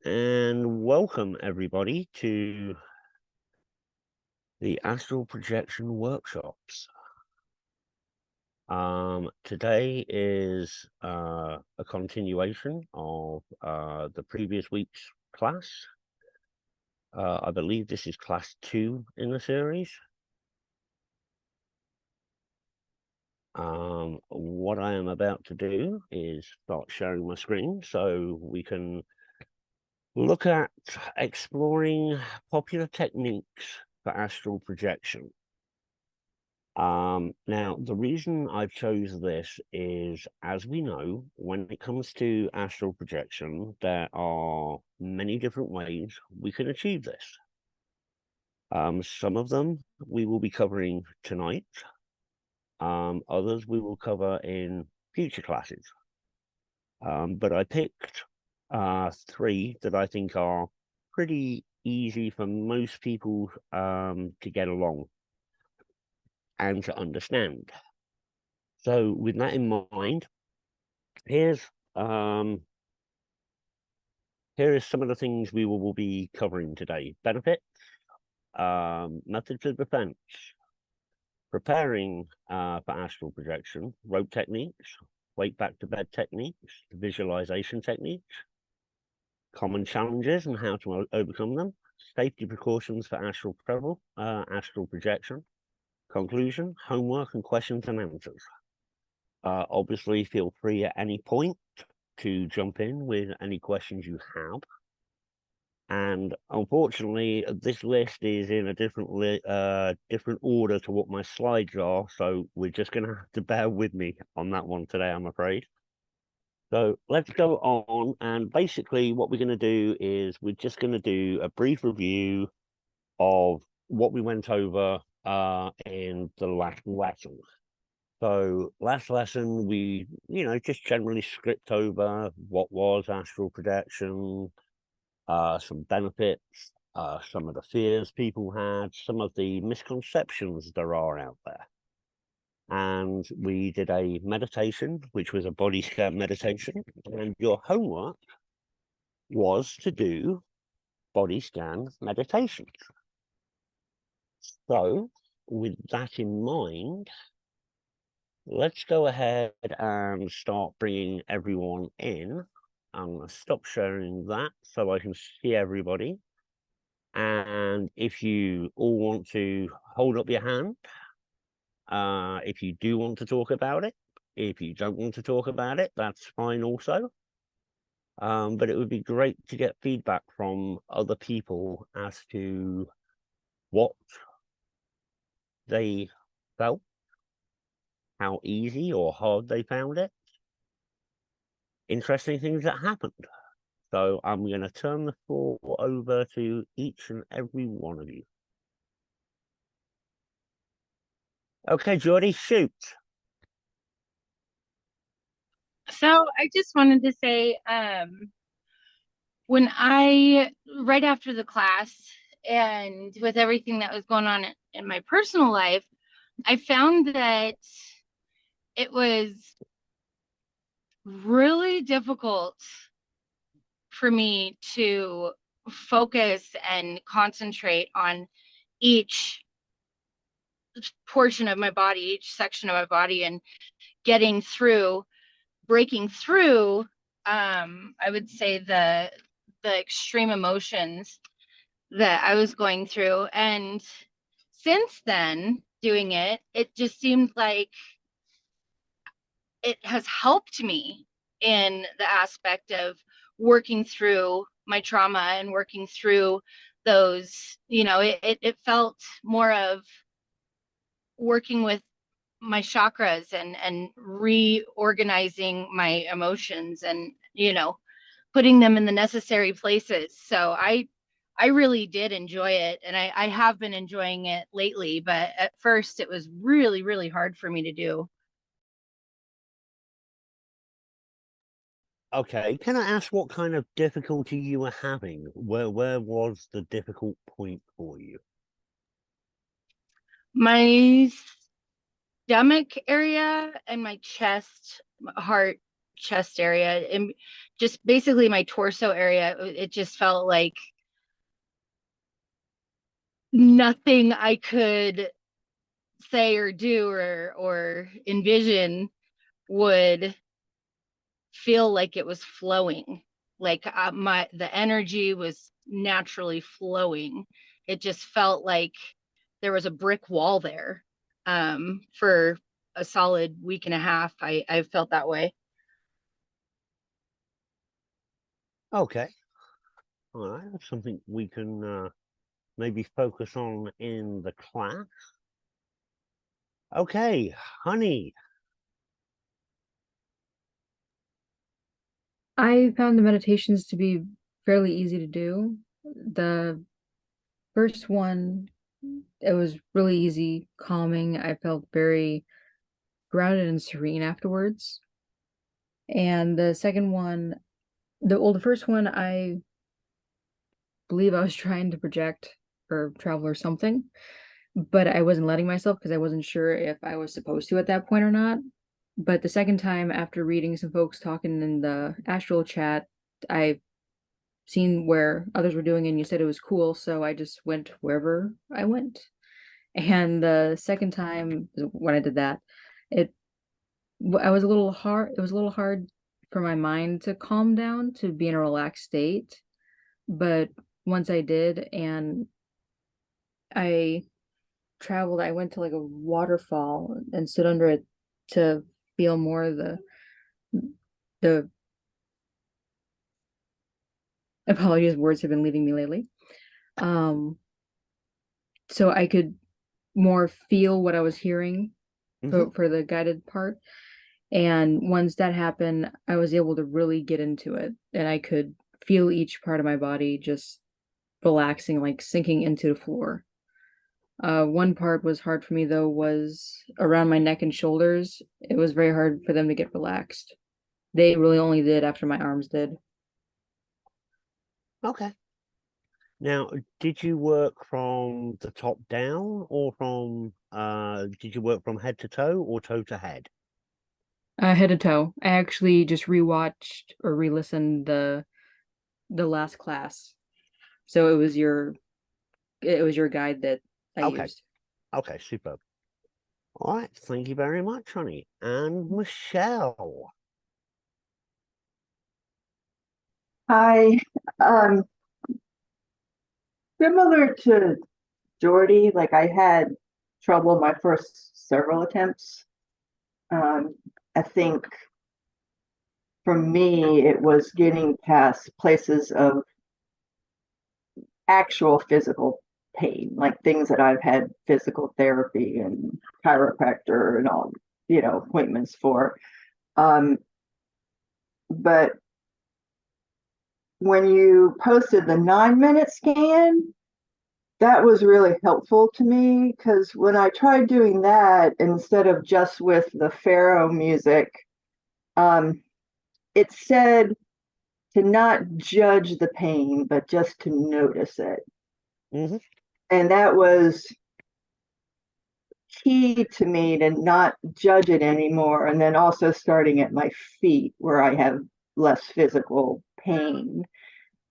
And welcome everybody to the Astral Projection Workshops. Today is a continuation of the previous week's class. I believe this is class 2 in the series. What I am about to do is start sharing my screen so we can look at exploring popular techniques for astral projection. Now, the reason I've chose this is, as we know, when it comes to astral projection, there are many different ways we can achieve this. Some of them we will be covering tonight. Others we will cover in future classes. But I picked 3 that I think are pretty easy for most people to get along and to understand. So with that in mind, here is some of the things we will be covering today. Benefits, methods of defense, preparing for astral projection, rope techniques, wake back to bed techniques, visualization techniques, common challenges and how to overcome them, safety precautions for astral travel, astral projection, conclusion, homework and questions and answers. Obviously, feel free at any point to jump in with any questions you have. And unfortunately, this list is in a different order to what my slides are, so we're just going to have to bear with me on that one today, I'm afraid. So let's go on, and basically what we're going to do is we're just going to do a brief review of what we went over in the last lesson. So last lesson, we, just generally skipped over what was astral projection, some benefits, some of the fears people had, some of the misconceptions there are out there. And we did a meditation, which was a body scan meditation, and your homework was to do body scan meditations. So with that in mind, let's go ahead and start bringing everyone in. I'm going to stop sharing that so I can see everybody. And if you all want to hold up your hand, if you do want to talk about it, if you don't want to talk about it, that's fine also. But it would be great to get feedback from other people as to what they felt, how easy or hard they found it, interesting things that happened. So I'm going to turn the floor over to each and every one of you. Okay, Geordie, shoot. So I just wanted to say, right after the class and with everything that was going on in my personal life, I found that it was really difficult for me to focus and concentrate on each portion of my body, each section of my body, and breaking through, I would say the extreme emotions that I was going through. And since then, doing it, it just seemed like it has helped me in the aspect of working through my trauma and working through those, it felt more of working with my chakras and reorganizing my emotions and, putting them in the necessary places. So I really did enjoy it, and I have been enjoying it lately, but at first it was really, really hard for me to do. Okay, can I ask what kind of difficulty you were having? Where was the difficult point for you? My stomach area and my chest, heart chest area and just basically my torso area. It just felt like nothing I could say or do or envision would feel like it was flowing. Like the energy was naturally flowing. It just felt like there was a brick wall there. For a solid week and a half, I felt that way. Okay. All right. That's something we can maybe focus on in the class. Okay, honey. I found the meditations to be fairly easy to do. The first one, it was really easy, calming. I felt very grounded and serene afterwards. And the second one, the first one, I believe I was trying to project or travel or something, but I wasn't letting myself because I wasn't sure if I was supposed to at that point or not. But the second time, after reading some folks talking in the Astral chat, I seen where others were doing it and you said it was cool, so I just went wherever I went. And the second time when I did that, it I was a little hard it was a little hard for my mind to calm down, to be in a relaxed state. But once I did and I traveled, I went to like a waterfall and stood under it to feel more of the apologies, words have been leaving me lately. So I could more feel what I was hearing for the guided part. And once that happened, I was able to really get into it and I could feel each part of my body just relaxing, like sinking into the floor. One part was hard for me though, was around my neck and shoulders. It was very hard for them to get relaxed. They really only did after my arms did. Okay. Now, did you work from the top down or did you work from head to toe or toe to head? Head to toe. I actually just rewatched or re-listened the last class. So it was your guide that I Okay. used. Okay, superb. All right, thank you very much, honey. And Michelle. Hi. Um, Similar to Jordy, like I had trouble my first several attempts. I think for me, it was getting past places of actual physical pain, like things that I've had physical therapy and chiropractor and all, appointments for. But when you posted the 9-minute scan, that was really helpful to me because when I tried doing that instead of just with the Pharaoh music, it said to not judge the pain, but just to notice it. Mm-hmm. And that was key to me to not judge it anymore. And then also starting at my feet where I have less physical pain.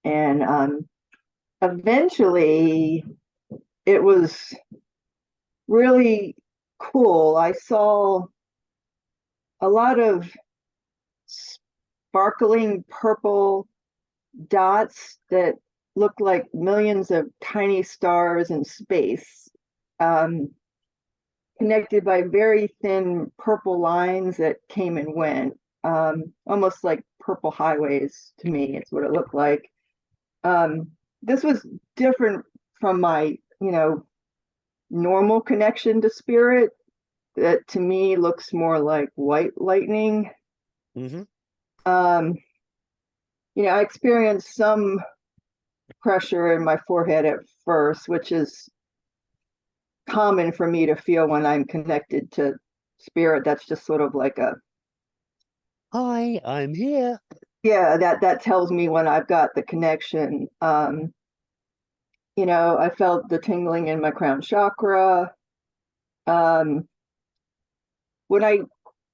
And eventually it was really cool. I saw a lot of sparkling purple dots that looked like millions of tiny stars in space, connected by very thin purple lines that came and went, almost like purple highways to me. It's what it looked like. This was different from my, normal connection to spirit that to me looks more like white lightning. Mm-hmm. I experienced some pressure in my forehead at first, which is common for me to feel when I'm connected to spirit. That's just sort of like a Hi, I'm here. yeah, that tells me when I've got the connection. I felt the tingling in my crown chakra. When I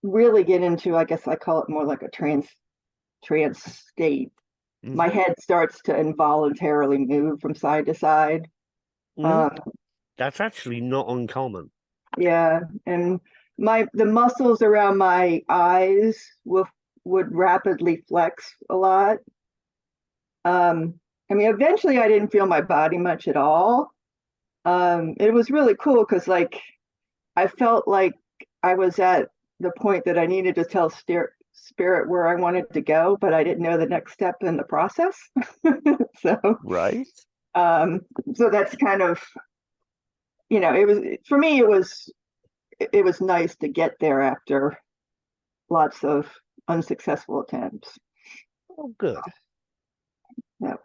really get into, I guess I call it more like a trance state, my head starts to involuntarily move from side to side. That's actually not uncommon. Yeah, and the muscles around my eyes would rapidly flex a lot. I mean, eventually I didn't feel my body much at all. It was really cool because like I felt like I was at the point that I needed to tell spirit where I wanted to go, but I didn't know the next step in the process. So Right. so that's kind of, you know, it was, for me, it was nice to get there after lots of unsuccessful attempts. Oh, good. Yeah.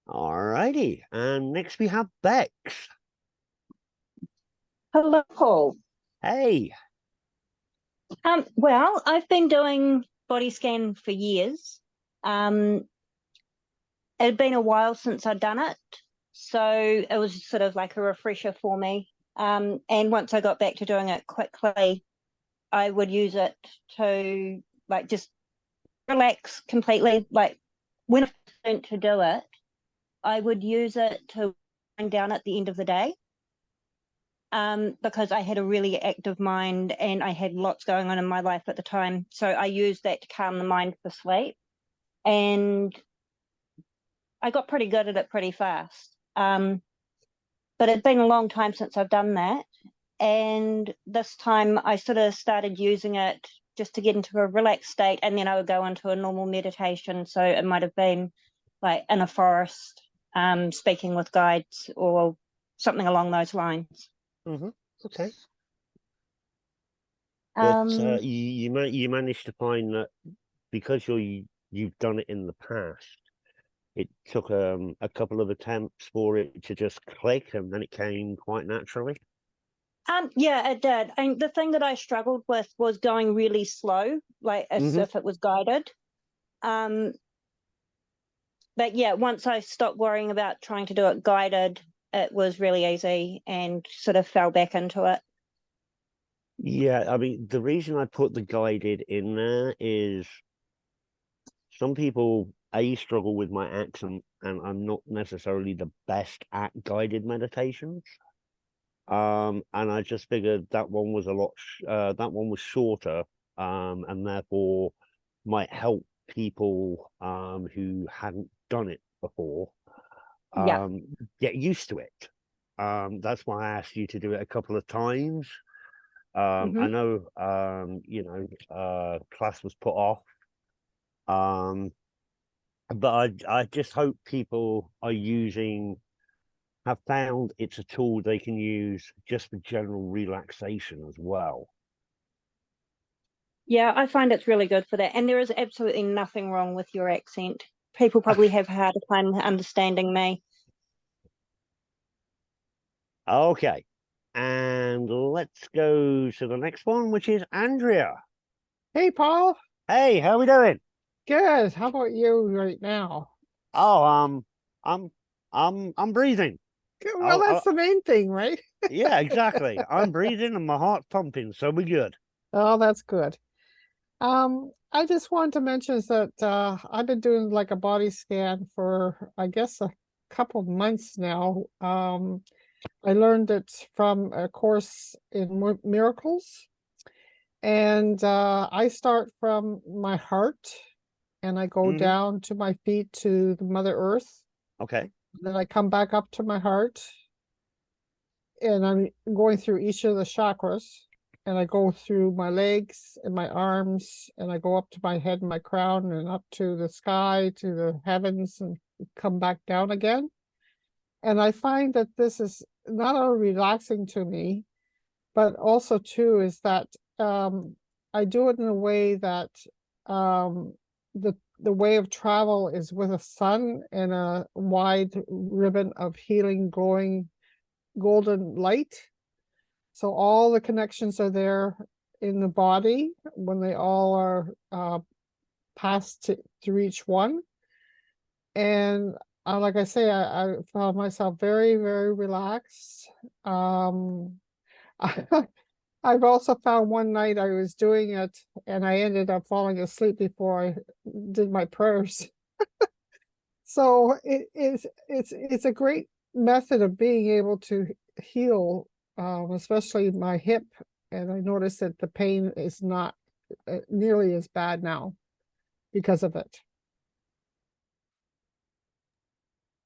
All righty. And next we have Bex. Hello, Paul. Hey. Well, I've been doing body scan for years. It had been a while since I'd done it, so it was sort of like a refresher for me. And once I got back to doing it quickly, I would use it to like just relax completely. Like when I learned to do it, I would use it to wind down at the end of the day. Because I had a really active mind and I had lots going on in my life at the time. So I used that to calm the mind for sleep. And I got pretty good at it pretty fast. But it's been a long time since I've done that. And this time I sort of started using it just to get into a relaxed state. And then I would go into a normal meditation. So it might have been like in a forest, speaking with guides or something along those lines. Okay. But you managed to find that because you've done it in the past, it took a couple of attempts for it to just click, and then it came quite naturally. Yeah, it did. And the thing that I struggled with was going really slow, like as if it was guided. But yeah, once I stopped worrying about trying to do it guided, it was really easy and sort of fell back into it. Yeah, I mean, the reason I put the guided in there is some people struggle with my accent, and I'm not necessarily the best at guided meditations. And I just figured that one was that one was shorter, and therefore might help people who hadn't done it before get used to it. That's why I asked you to do it a couple of times. I know class was put off. But I just hope people have found it's a tool they can use just for general relaxation as well. Yeah, I find it's really good for that. And there is absolutely nothing wrong with your accent. People probably have a harder time understanding me. Okay. And let's go to the next one, which is Andrea. Hey, Paul. Hey, how we doing? Good. How about you right now? Oh, I'm breathing. Well, that's the main thing, right? Yeah, exactly. I'm breathing and my heart's pumping, so we're good. Oh, that's good. I just wanted to mention that I've been doing like a body scan for, I guess, a couple of months now. I learned it from a course in miracles. And I start from my heart and I go down to my feet to the Mother Earth. Okay. Then I come back up to my heart and I'm going through each of the chakras. And I go through my legs and my arms, and I go up to my head and my crown, and up to the sky, to the heavens, and come back down again. And I find that this is not only relaxing to me, but also too is that I do it in a way that the way of travel is with a sun and a wide ribbon of healing, glowing golden light. So all the connections are there in the body when they all are passed through each one. And like I say, I found myself very, very relaxed. I've also found one night I was doing it and I ended up falling asleep before I did my prayers. So it's a great method of being able to heal, especially my hip. And I noticed that the pain is not nearly as bad now because of it.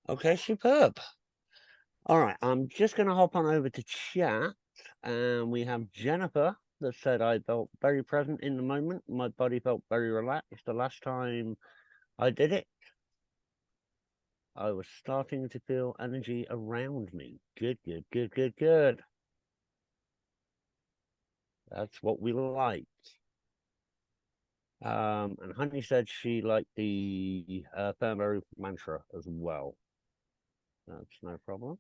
Okay, superb. All right, I'm just going to hop on over to chat, and we have Jennifer that said, I felt very present in the moment. My body felt very relaxed. The last time I did it, I was starting to feel energy around me. Good, good, good, good, good. That's what we like. And Honey said she liked the Thermo mantra as well. That's no problem.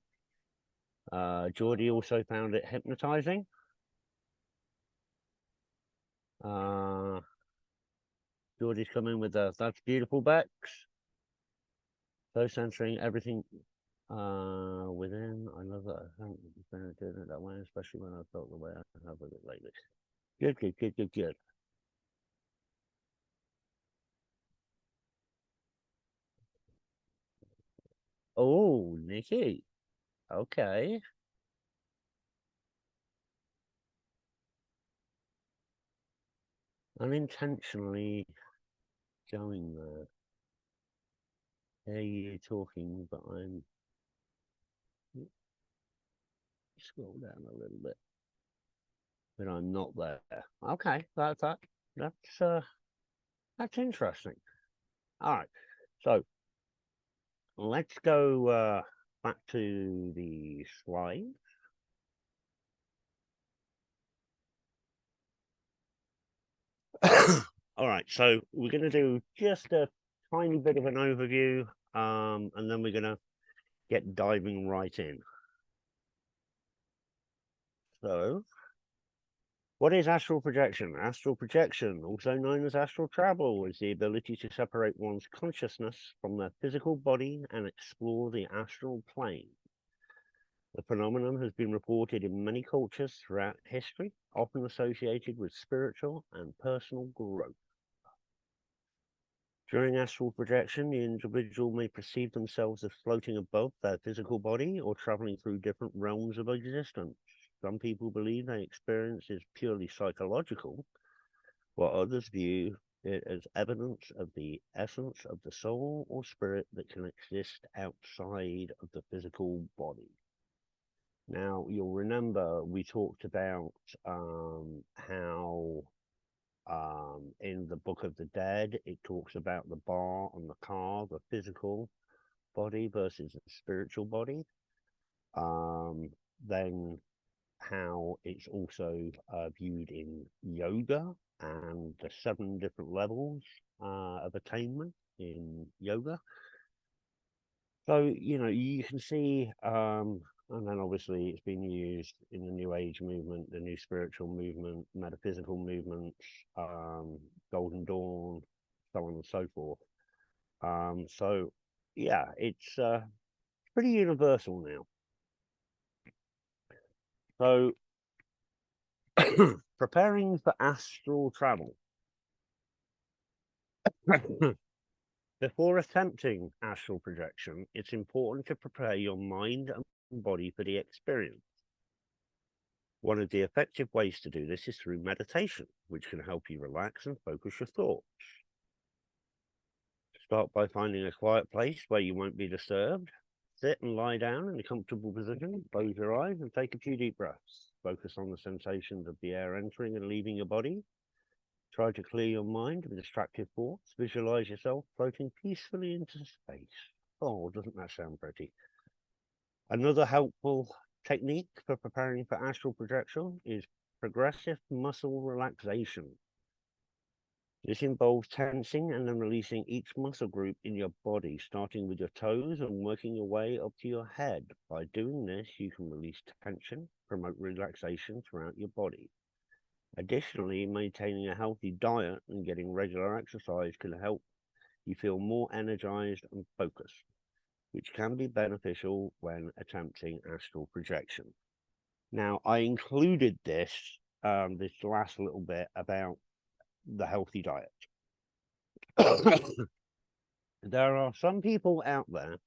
Geordie also found it hypnotizing. Geordie's coming with that's beautiful, Bex. So censoring everything within. I love that. I haven't been doing it that way, especially when I felt the way I have with it lately. Good, good, good, good, good. Oh, Nikki. Okay. Unintentionally going there. Hear you talking, but I'm scroll down a little bit. But I'm not there. Okay, that's interesting. All right, so let's go back to the slide. All right, so we're going to do just a tiny bit of an overview, and then we're going to get diving right in. So, what is astral projection? Astral projection, also known as astral travel, is the ability to separate one's consciousness from their physical body and explore the astral plane. The phenomenon has been reported in many cultures throughout history, often associated with spiritual and personal growth. During astral projection, the individual may perceive themselves as floating above their physical body or traveling through different realms of existence. Some people believe the experience is purely psychological, while others view it as evidence of the essence of the soul or spirit that can exist outside of the physical body. Now, you'll remember we talked about how in the Book of the Dead, it talks about the bar on the car, the physical body versus the spiritual body. Then how it's also viewed in yoga and the 7 different levels of attainment in yoga. So, you know, you can see, and then obviously it's been used in the New Age movement, the New Spiritual movement, metaphysical movements, Golden Dawn, so on and so forth. So, yeah, it's pretty universal now. So, preparing for astral travel. Before attempting astral projection, it's important to prepare your mind and body for the experience. One of the effective ways to do this is through meditation, which can help you relax and focus your thoughts. Start by finding a quiet place where you won't be disturbed. Sit and lie down in a comfortable position, close your eyes and take a few deep breaths. Focus on the sensations of the air entering and leaving your body. Try to clear your mind of distracted thoughts. Visualize yourself floating peacefully into space. Oh, doesn't that sound pretty? Another helpful technique for preparing for astral projection is progressive muscle relaxation. This involves tensing and then releasing each muscle group in your body, starting with your toes and working your way up to your head. By doing this, you can release tension, promote relaxation throughout your body. Additionally, maintaining a healthy diet and getting regular exercise can help you feel more energized and focused, which can be beneficial when attempting astral projection. Now, I included this this last little bit about the healthy diet. There are some people out there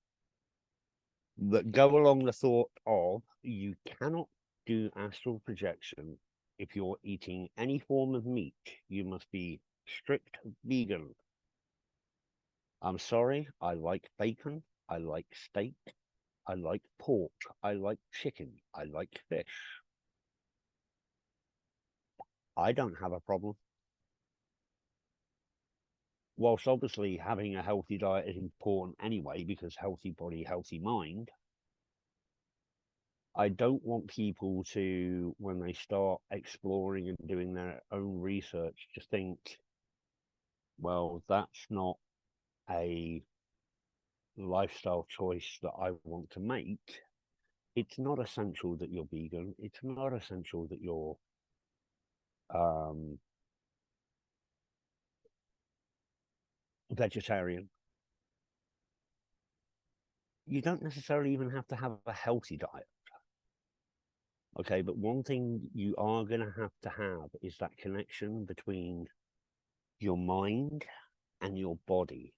that go along the thought of you cannot do astral projection if you're eating any form of meat. You must be strict vegan. I'm sorry, I like bacon, I like steak, I like pork, I like chicken, I like fish. I don't have a problem. Whilst obviously having a healthy diet is important anyway, because healthy body, healthy mind, I don't want people to, when they start exploring and doing their own research, to think, well, that's not a lifestyle choice that I want to make. It's not essential that you're vegan. It's not essential that you're vegetarian. You don't necessarily even have to have a healthy diet. Okay, but one thing you are going to have is that connection between your mind and your body,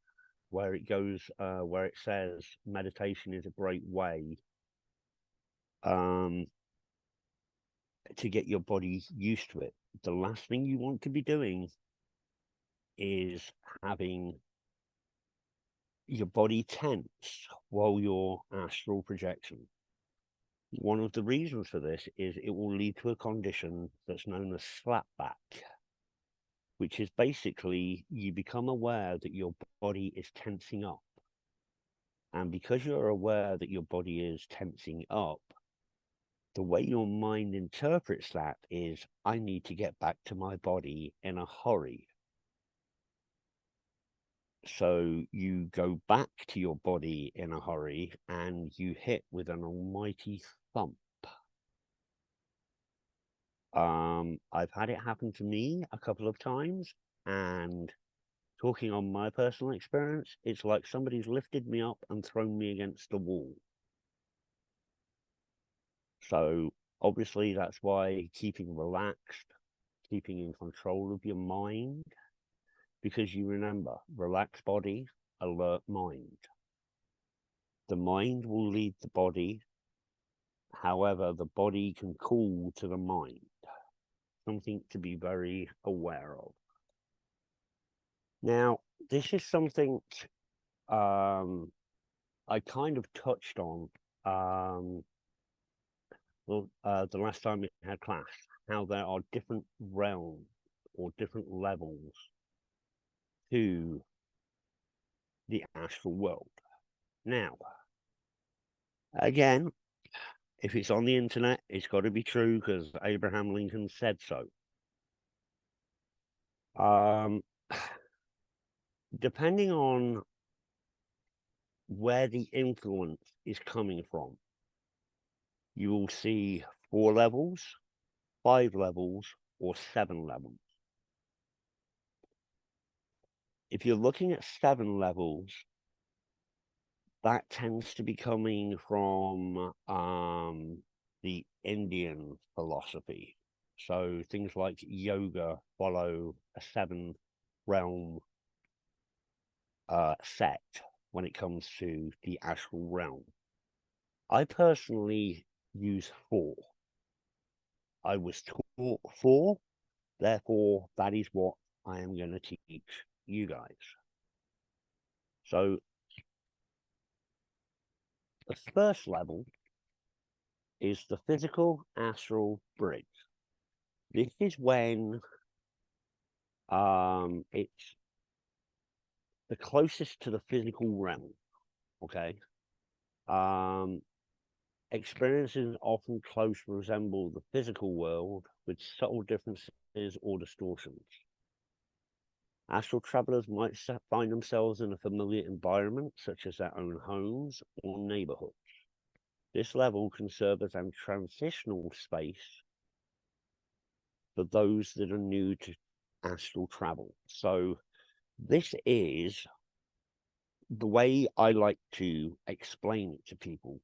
where it goes, where it says meditation is a great way to get your body used to it. The last thing you want to be doing is having your body tense while you're astral projection. One of the reasons for this is it will lead to a condition that's known as slapback, which is basically you become aware that your body is tensing up. And because you're aware that your body is tensing up, the way your mind interprets that is, I need to get back to my body in a hurry. So you go back to your body in a hurry and you hit with an almighty thump. I've had it happen to me a couple of times, and talking on my personal experience, it's like somebody's lifted me up and thrown me against the wall. So obviously that's why keeping relaxed, keeping in control of your mind, because you remember, relaxed body, alert mind. The mind will lead the body. However, the body can call to the mind. Something to be very aware of. Now, this is something I kind of touched on the last time we had class, how there are different realms or different levels to the astral world. Now, again, if it's on the internet, it's got to be true because Abraham Lincoln said so. Depending on where the influence is coming from, you will see 4 levels, 5 levels, or 7 levels. If you're looking at 7 levels, that tends to be coming from the Indian philosophy. So things like yoga follow a 7-realm sect when it comes to the astral realm. I personally use 4. I was taught 4, therefore that is what I am going to teach you guys. So the first level is the physical astral bridge. This is when it's the closest to the physical realm. Okay. Experiences often closely resemble the physical world with subtle differences or distortions. Astral travelers might find themselves in a familiar environment, such as their own homes or neighborhoods. This level can serve as a transitional space for those that are new to astral travel. So this is the way I like to explain it to people.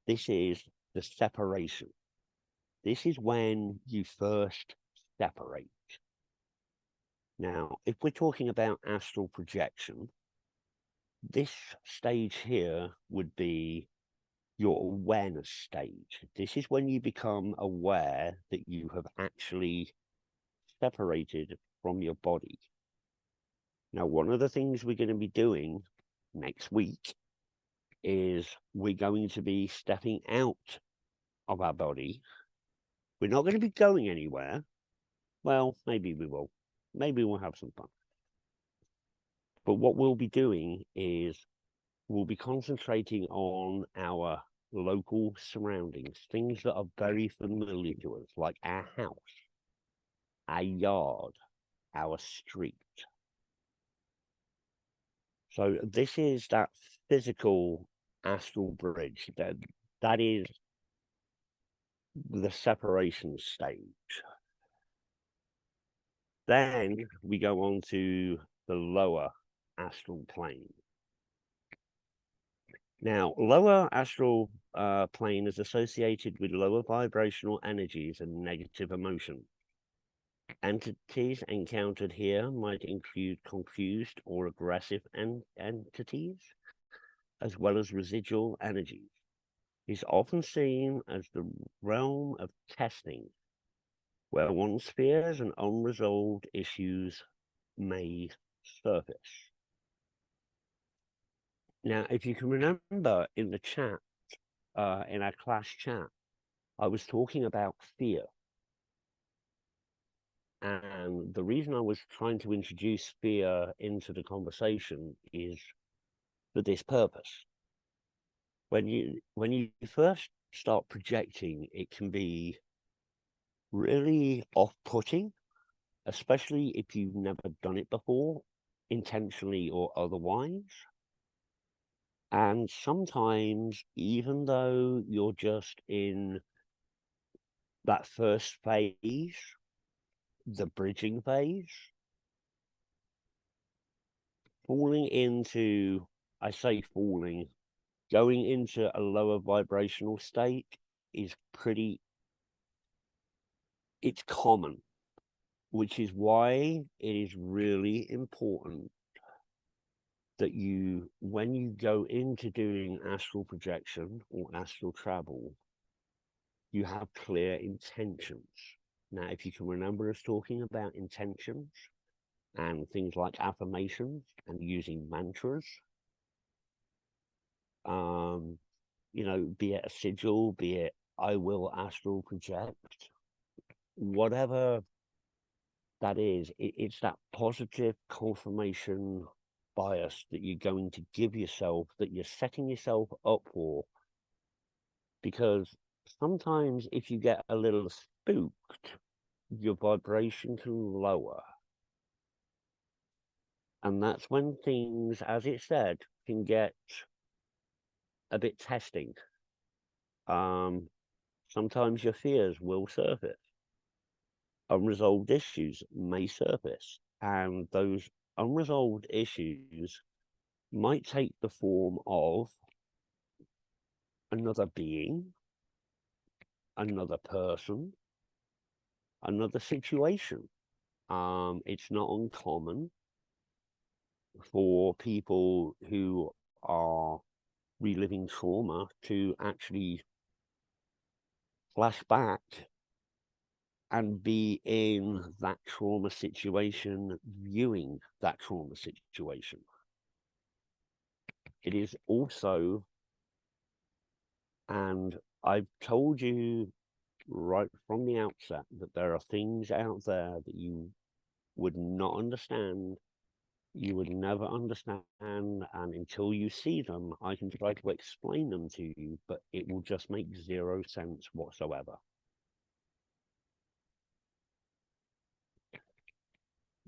This is the separation. This is when you first separate. Now, if we're talking about astral projection, this stage here would be your awareness stage. This is when you become aware that you have actually separated from your body. Now, one of the things we're going to be doing next week is we're going to be stepping out of our body. We're not going to be going anywhere. Well, maybe we will. Maybe we'll have some fun. But what we'll be doing is we'll be concentrating on our local surroundings, things that are very familiar to us, like our house, our yard, our street. So this is that physical astral bridge. That is the separation stage. Then we go on to the lower astral plane. Now, lower astral plane is associated with lower vibrational energies and negative emotion. Entities encountered here might include confused or aggressive entities, as well as residual energies. It's often seen as the realm of testing, where one's fears and unresolved issues may surface. Now, if you can remember in the chat, in our class chat, I was talking about fear. And the reason I was trying to introduce fear into the conversation is for this purpose. When you first start projecting, it can be really off-putting, especially if you've never done it before, intentionally or otherwise. And sometimes, even though you're just in that first phase, the bridging phase, falling into, I say falling, going into a lower vibrational state is it's common, which is why it is really important that when you go into doing astral projection or astral travel, you have clear intentions. Now, if you can remember us talking about intentions and things like affirmations and using mantras, be it a sigil, be it I will astral project, whatever that is, it's that positive confirmation bias that you're going to give yourself, that you're setting yourself up for. Because sometimes if you get a little spooked, your vibration can lower. And that's when things, as it said, can get a bit testing. Sometimes your fears will surface. Unresolved issues may surface. And those unresolved issues might take the form of another being, another person, another situation. It's not uncommon for people who are reliving trauma to actually flash back and be in that trauma situation, viewing that trauma situation. It is also, and I've told you right from the outset, that there are things out there that you would not understand, you would never understand, and until you see them, I can try to explain them to you, but it will just make zero sense whatsoever.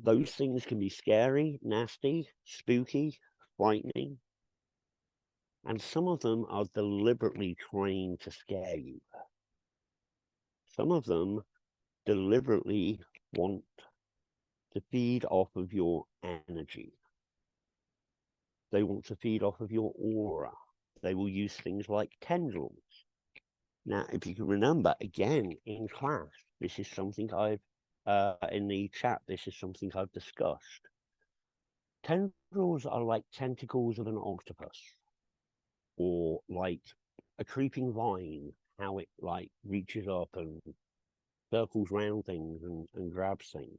Those things can be scary, nasty, spooky, frightening, and some of them are deliberately trying to scare you. Some of them deliberately want to feed off of your energy. They want to feed off of your aura. They will use things like tendrils. Now, if you can remember, again, in class, this is something I've in the chat, this is something I've discussed. Tendrils are like tentacles of an octopus, or like a creeping vine, how it like reaches up and circles round things and grabs things.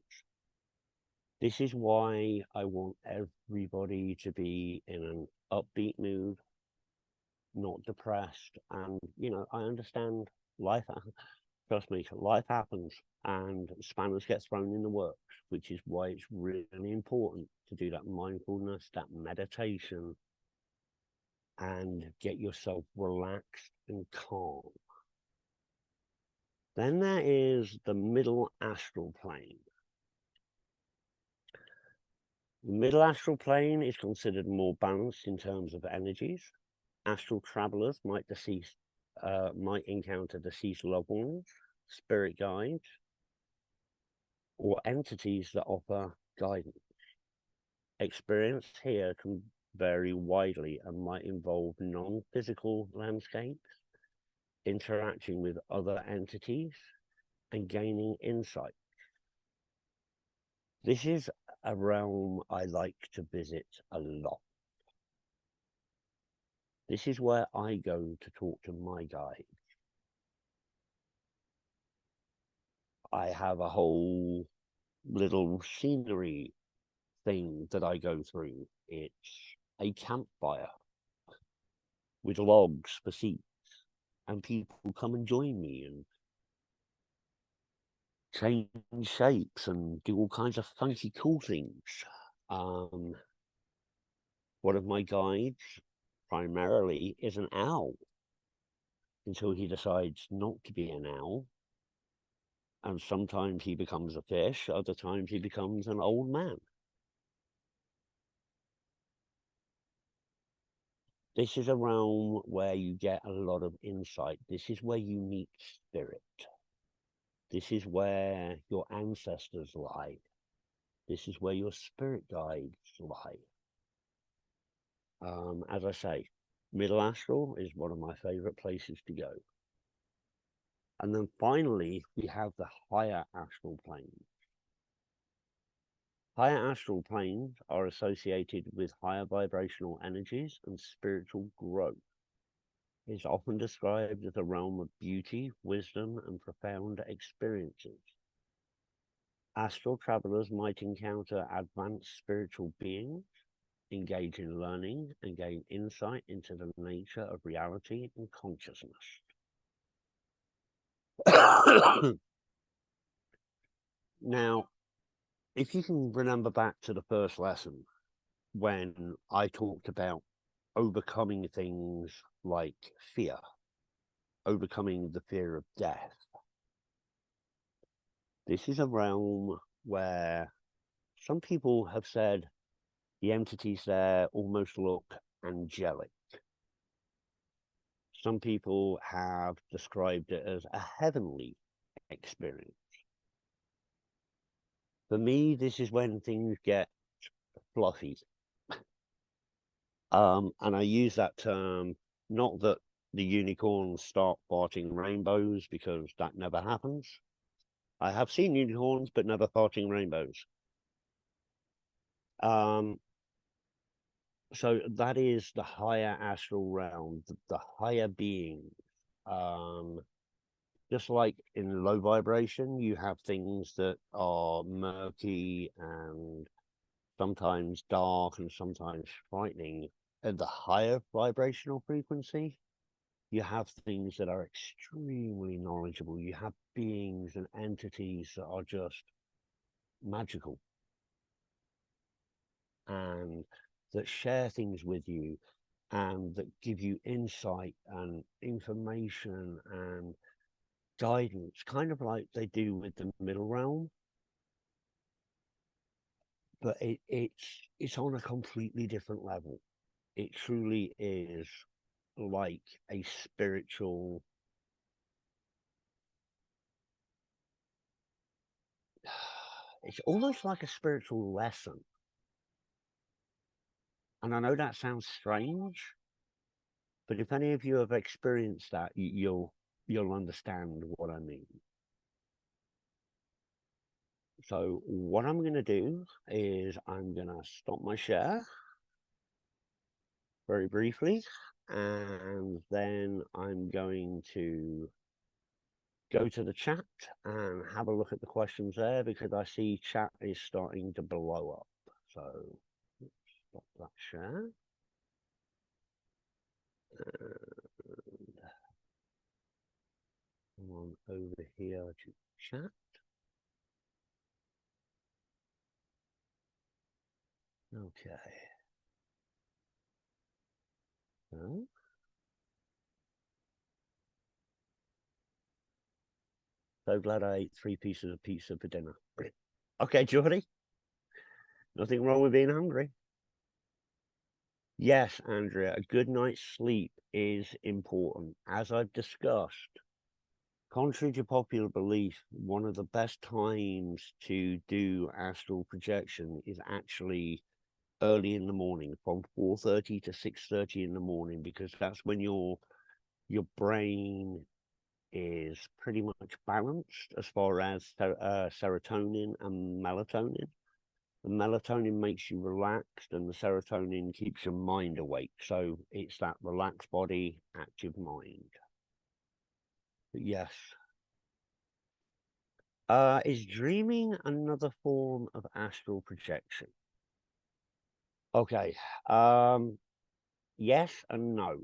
This is why I want everybody to be in an upbeat mood, not depressed. And, you know, I understand life, trust me, life happens and spanners get thrown in the works, which is why it's really important to do that mindfulness, that meditation, and get yourself relaxed and calm. Then there is the middle astral plane. The middle astral plane is considered more balanced in terms of energies. Astral travelers might encounter deceased loved ones, spirit guides, or entities that offer guidance. Experience here can vary widely and might involve non-physical landscapes, interacting with other entities, and gaining insight. This is a realm I like to visit a lot. This is where I go to talk to my guides. I have a whole little scenery thing that I go through. It's a campfire with logs for seats, and people come and join me and change shapes and do all kinds of funky cool things. One of my guides primarily is an owl until he decides not to be an owl. And sometimes he becomes a fish, other times he becomes an old man. This is a realm where you get a lot of insight. This is where you meet spirit. This is where your ancestors lie. This is where your spirit guides lie. As I say, middle astral is one of my favorite places to go. And then finally, we have the higher astral planes. Higher astral planes are associated with higher vibrational energies and spiritual growth. It's often described as a realm of beauty, wisdom, and profound experiences. Astral travelers might encounter advanced spiritual beings, engage in learning, and gain insight into the nature of reality and consciousness. Now, if you can remember back to the first lesson, when I talked about overcoming things like fear, overcoming the fear of death, this is a realm where some people have said the entities there almost look angelic. Some people have described it as a heavenly experience. For me, this is when things get fluffy. And I use that term, not that the unicorns start farting rainbows, because that never happens. I have seen unicorns, but never farting rainbows. So that is the higher astral realm, the higher beings. Just like in low vibration, you have things that are murky and sometimes dark and sometimes frightening. At the higher vibrational frequency, you have things that are extremely knowledgeable. You have beings and entities that are just magical and that share things with you and that give you insight and information and guidance, kind of like they do with the middle realm. But it's on a completely different level. It truly is like a spiritual, it's almost like a spiritual lesson. And I know that sounds strange, but if any of you have experienced that, you'll understand what I mean. So what I'm going to do is I'm going to stop my share very briefly, and then I'm going to go to the chat and have a look at the questions there, because I see chat is starting to blow up. So let's stop that share. And come on over here to chat. Okay. So, so glad I ate 3 pieces of pizza for dinner. Brilliant. Okay, Jordy. Nothing wrong with being hungry. Yes, Andrea, a good night's sleep is important. As I've discussed, contrary to popular belief, one of the best times to do astral projection is actually early in the morning, from 4:30 to 6:30 in the morning, because that's when your brain is pretty much balanced as far as serotonin and melatonin. The melatonin makes you relaxed, and the serotonin keeps your mind awake. So it's that relaxed body, active mind. But yes. Is dreaming another form of astral projection? Okay. Yes and no.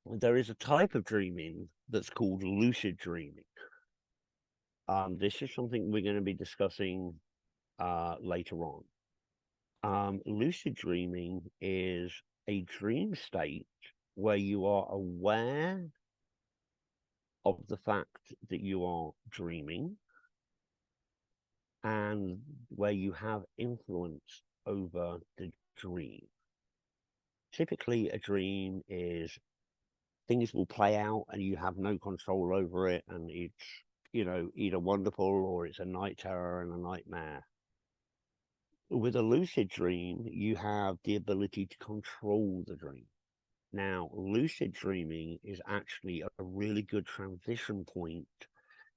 There is a type of dreaming that's called lucid dreaming. This is something we're going to be discussing later on. Lucid dreaming is a dream state where you are aware of the fact that you are dreaming, and where you have influence over the dream. Typically, a dream is things will play out and you have no control over it, and it's, you know, either wonderful or it's a night terror and a nightmare. With a lucid dream, you have the ability to control the dream. Now, lucid dreaming is actually a really good transition point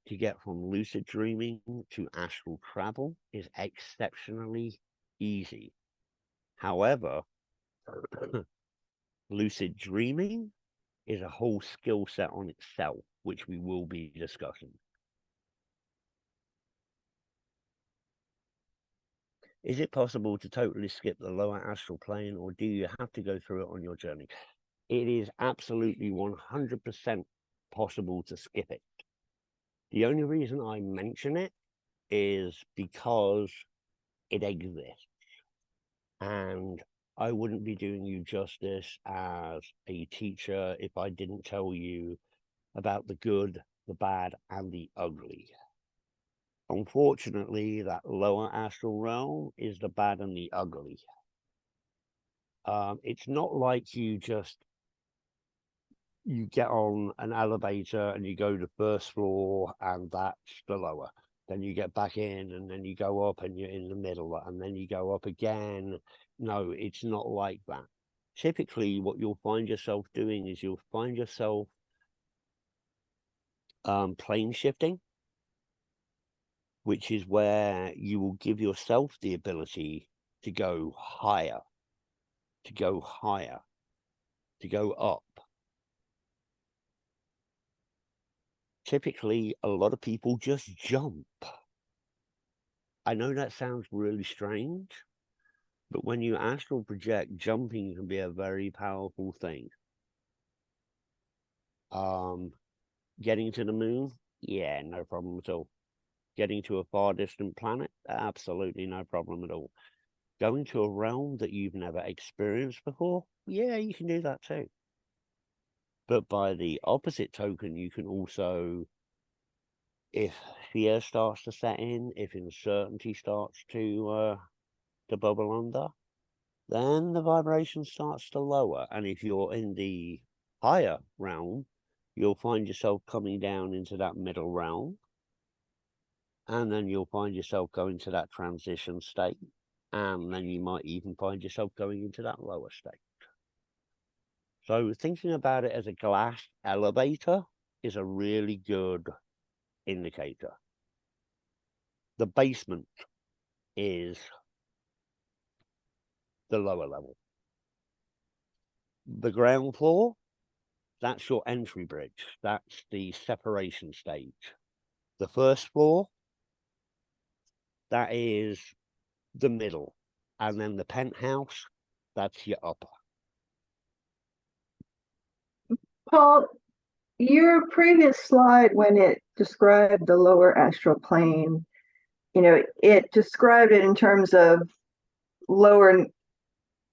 to get from lucid dreaming to astral travel. Is exceptionally easy. However, lucid dreaming is a whole skill set on itself, which we will be discussing. Is it possible to totally skip the lower astral plane, or do you have to go through it on your journey? It is absolutely 100% possible to skip it. The only reason I mention it is because it exists. And I wouldn't be doing you justice as a teacher if I didn't tell you about the good, the bad, and the ugly. Unfortunately, that lower astral realm is the bad and the ugly. It's not like you get on an elevator and you go to first floor and that's the lower. Then you get back in and then you go up and you're in the middle and then you go up again. No, it's not like that. Typically, what you'll find yourself doing is you'll find yourself plane shifting, which is where you will give yourself the ability to go higher, to go higher, to go up. Typically, a lot of people just jump. I know that sounds really strange, but when you astral project, jumping can be a very powerful thing. Getting to the moon, yeah, no problem at all. Getting to a far distant planet, absolutely no problem at all. Going to a realm that you've never experienced before, yeah, you can do that too. But by the opposite token, you can also, if fear starts to set in, if uncertainty starts to bubble under, then the vibration starts to lower. And if you're in the higher realm, you'll find yourself coming down into that middle realm. And then you'll find yourself going to that transition state. And then you might even find yourself going into that lower state. So thinking about it as a glass elevator is a really good indicator. The basement is the lower level. The ground floor, that's your entry bridge. That's the separation stage. The first floor, that is the middle. And then the penthouse, that's your upper. Paul, your previous slide, when it described the lower astral plane, it described it in terms of lower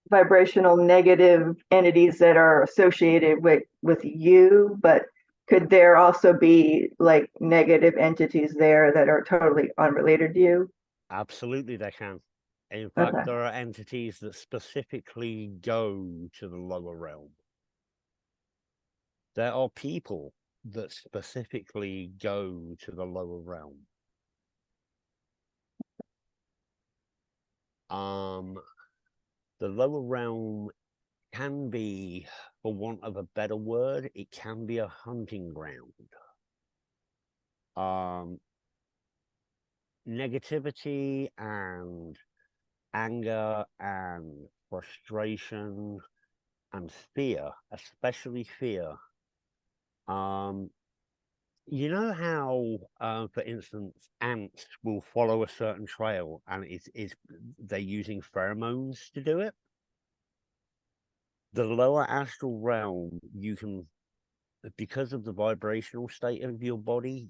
vibrational negative entities that are associated with you, but could there also be like negative entities there that are totally unrelated to you? Absolutely, they can. In fact, Okay. there are entities that specifically go to the lower realm. There are people that specifically go to the lower realm. The lower realm can be, for want of a better word, it can be a hunting ground. Negativity and anger and frustration and fear, especially fear. You know how, for instance, ants will follow a certain trail and they're using pheromones to do it? The lower astral realm, you can, because of the vibrational state of your body,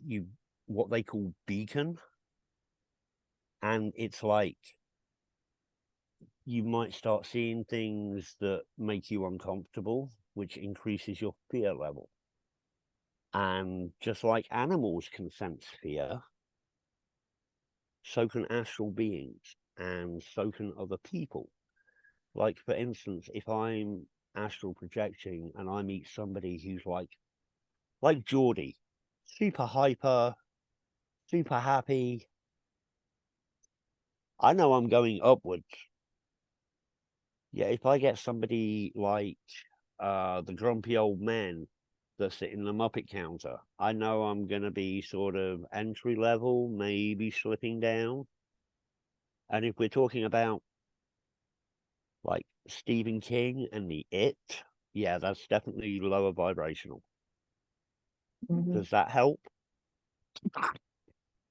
what they call beacon. And it's like you might start seeing things that make you uncomfortable, which increases your fear level. And just like animals can sense fear, so can astral beings, and so can other people. Like, for instance, if I'm astral projecting and I meet somebody who's like Geordie, super hyper, super happy, I know I'm going upwards. Yeah, if I get somebody like the grumpy old man that's sitting the Muppet counter, I know I'm going to be sort of entry level, maybe slipping down. And if we're talking about like Stephen King and the It, yeah, that's definitely lower vibrational. Mhm. Does that help?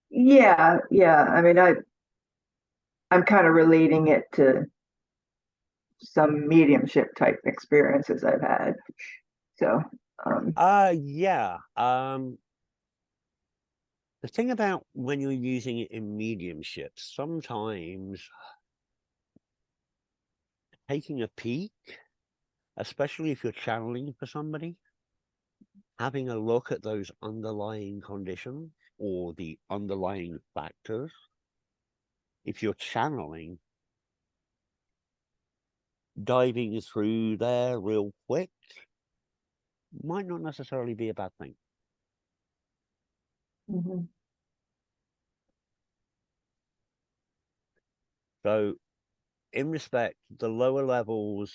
Yeah. I mean, I'm kind of relating it to some mediumship type experiences I've had. So, Yeah. The thing about when you're using it in mediumship, sometimes taking a peek, especially if you're channeling for somebody, having a look at those underlying conditions or the underlying factors. If you're channeling, diving through there real quick might not necessarily be a bad thing. mhm. So, in respect, the lower levels,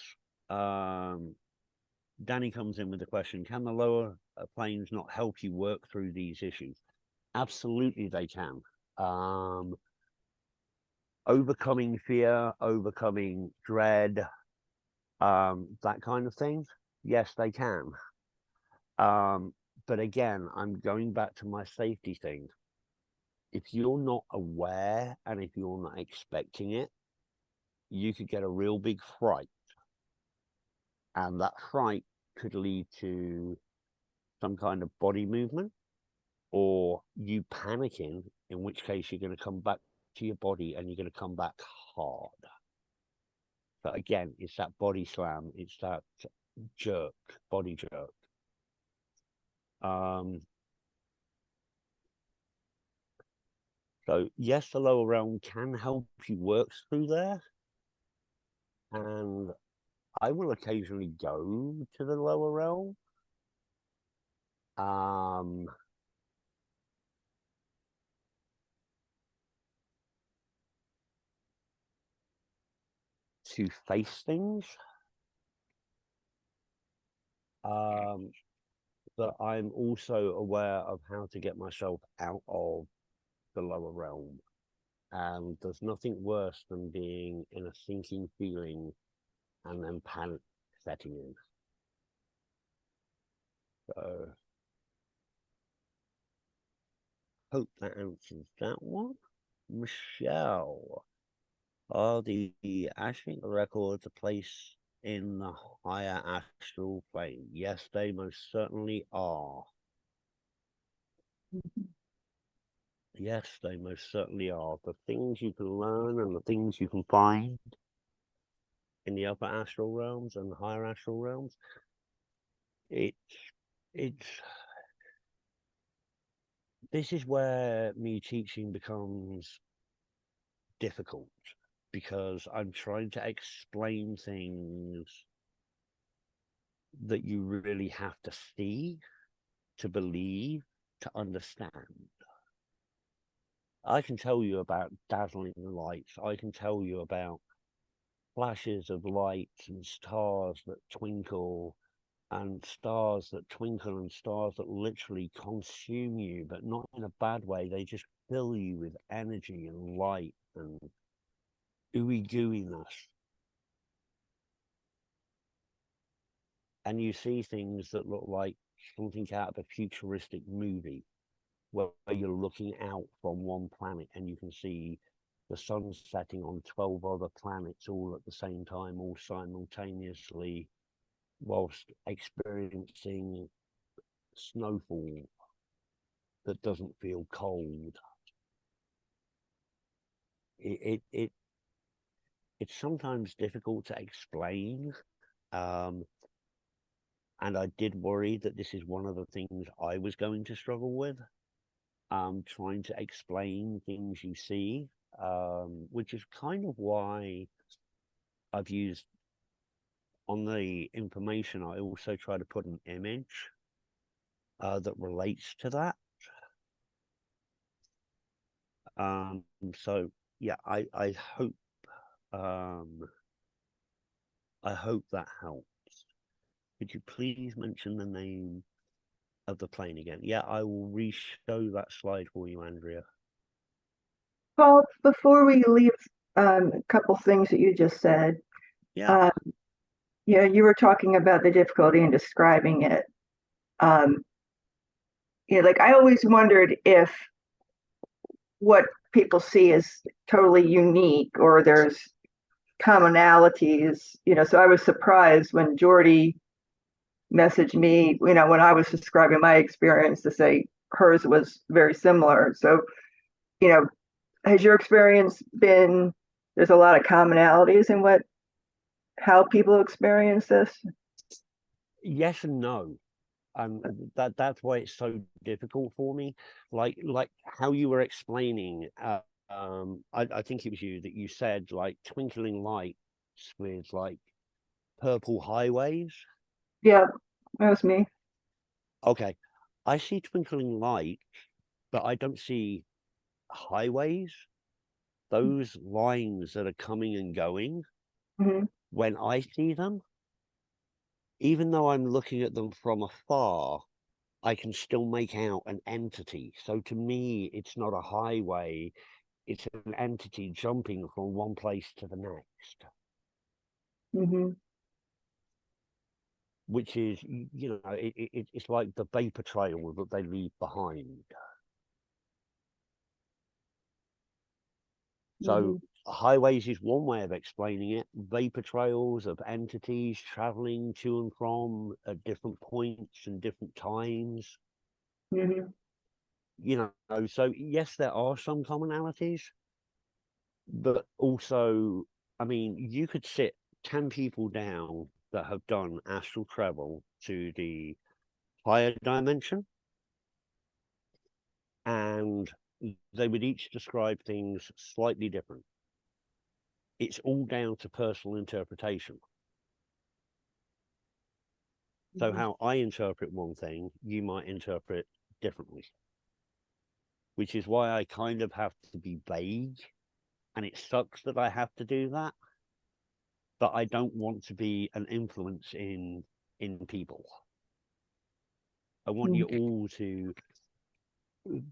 Danny comes in with the question, can the lower planes not help you work through these issues? Absolutely, they can. Overcoming fear, overcoming dread, that kind of thing. Yes, they can. But again, I'm going back to my safety thing. If you're not aware and if you're not expecting it, you could get a real big fright. And that fright could lead to some kind of body movement or you panicking, in which case you're going to come back to your body and you're going to come back hard. But again, it's that body slam, it's that jerk, body jerk. So yes, the lower realm can help you work through there. And I will occasionally go to the lower realm. To face things. But I'm also aware of how to get myself out of the lower realm. And there's nothing worse than being in a sinking feeling and then panic setting in. So, hope that answers that one. Michelle, are the Ashling records a place in the higher astral plane? Yes, they most certainly are. Yes, they most certainly are. The things you can learn and the things you can find in the upper astral realms and the higher astral realms, it's this is where me teaching becomes difficult, because I'm trying to explain things that you really have to see, to believe, to understand. I can tell you about dazzling lights. I can tell you about flashes of lights and stars that twinkle, and stars that twinkle, and stars that literally consume you, but not in a bad way. They just fill you with energy and light and ooey gooiness. And you see things that look like something out of a futuristic movie, where you're looking out from one planet and you can see the sun setting on 12 other planets all at the same time, all simultaneously, whilst experiencing snowfall that doesn't feel cold. It's sometimes difficult to explain, and I did worry that this is one of the things I was going to struggle with, trying to explain things you see, which is kind of why I've used, on the information, I also try to put an image that relates to that. So yeah, I hope that helps. Could you please mention the name of the plane again? Yeah, I will re-show that slide for you, Andrea. Paul, before we leave, a couple things that you just said. Yeah. Yeah, you were talking about the difficulty in describing it. Like I always wondered if what people see is totally unique or there's commonalities, so I was surprised when Jordy messaged me, when I was describing my experience, to say hers was very similar. So, has your experience been, there's a lot of commonalities in how people experience this? Yes and no. That's why it's so difficult for me. Like how you were explaining, I think it was you that you said like twinkling lights with like purple highways. Yeah, that was me. Okay, I see twinkling lights, but I don't see highways. Those lines that are coming and going, Mm-hmm. when I see them, even though I'm looking at them from afar, I can still make out an entity. So to me, it's not a highway, it's an entity jumping from one place to the next. Mm-hmm. Which is, it's like the vapor trail that they leave behind. So highways is one way of explaining it. Vapor trails of entities traveling to and from at different points and different times. Mm-hmm. So yes, there are some commonalities, but also, I mean, you could sit 10 people down that have done astral travel to the higher dimension, and they would each describe things slightly different. It's all down to personal interpretation. So how I interpret one thing, you might interpret differently, which is why I kind of have to be vague, and it sucks that I have to do that, but I don't want to be an influence in people. I want you all to,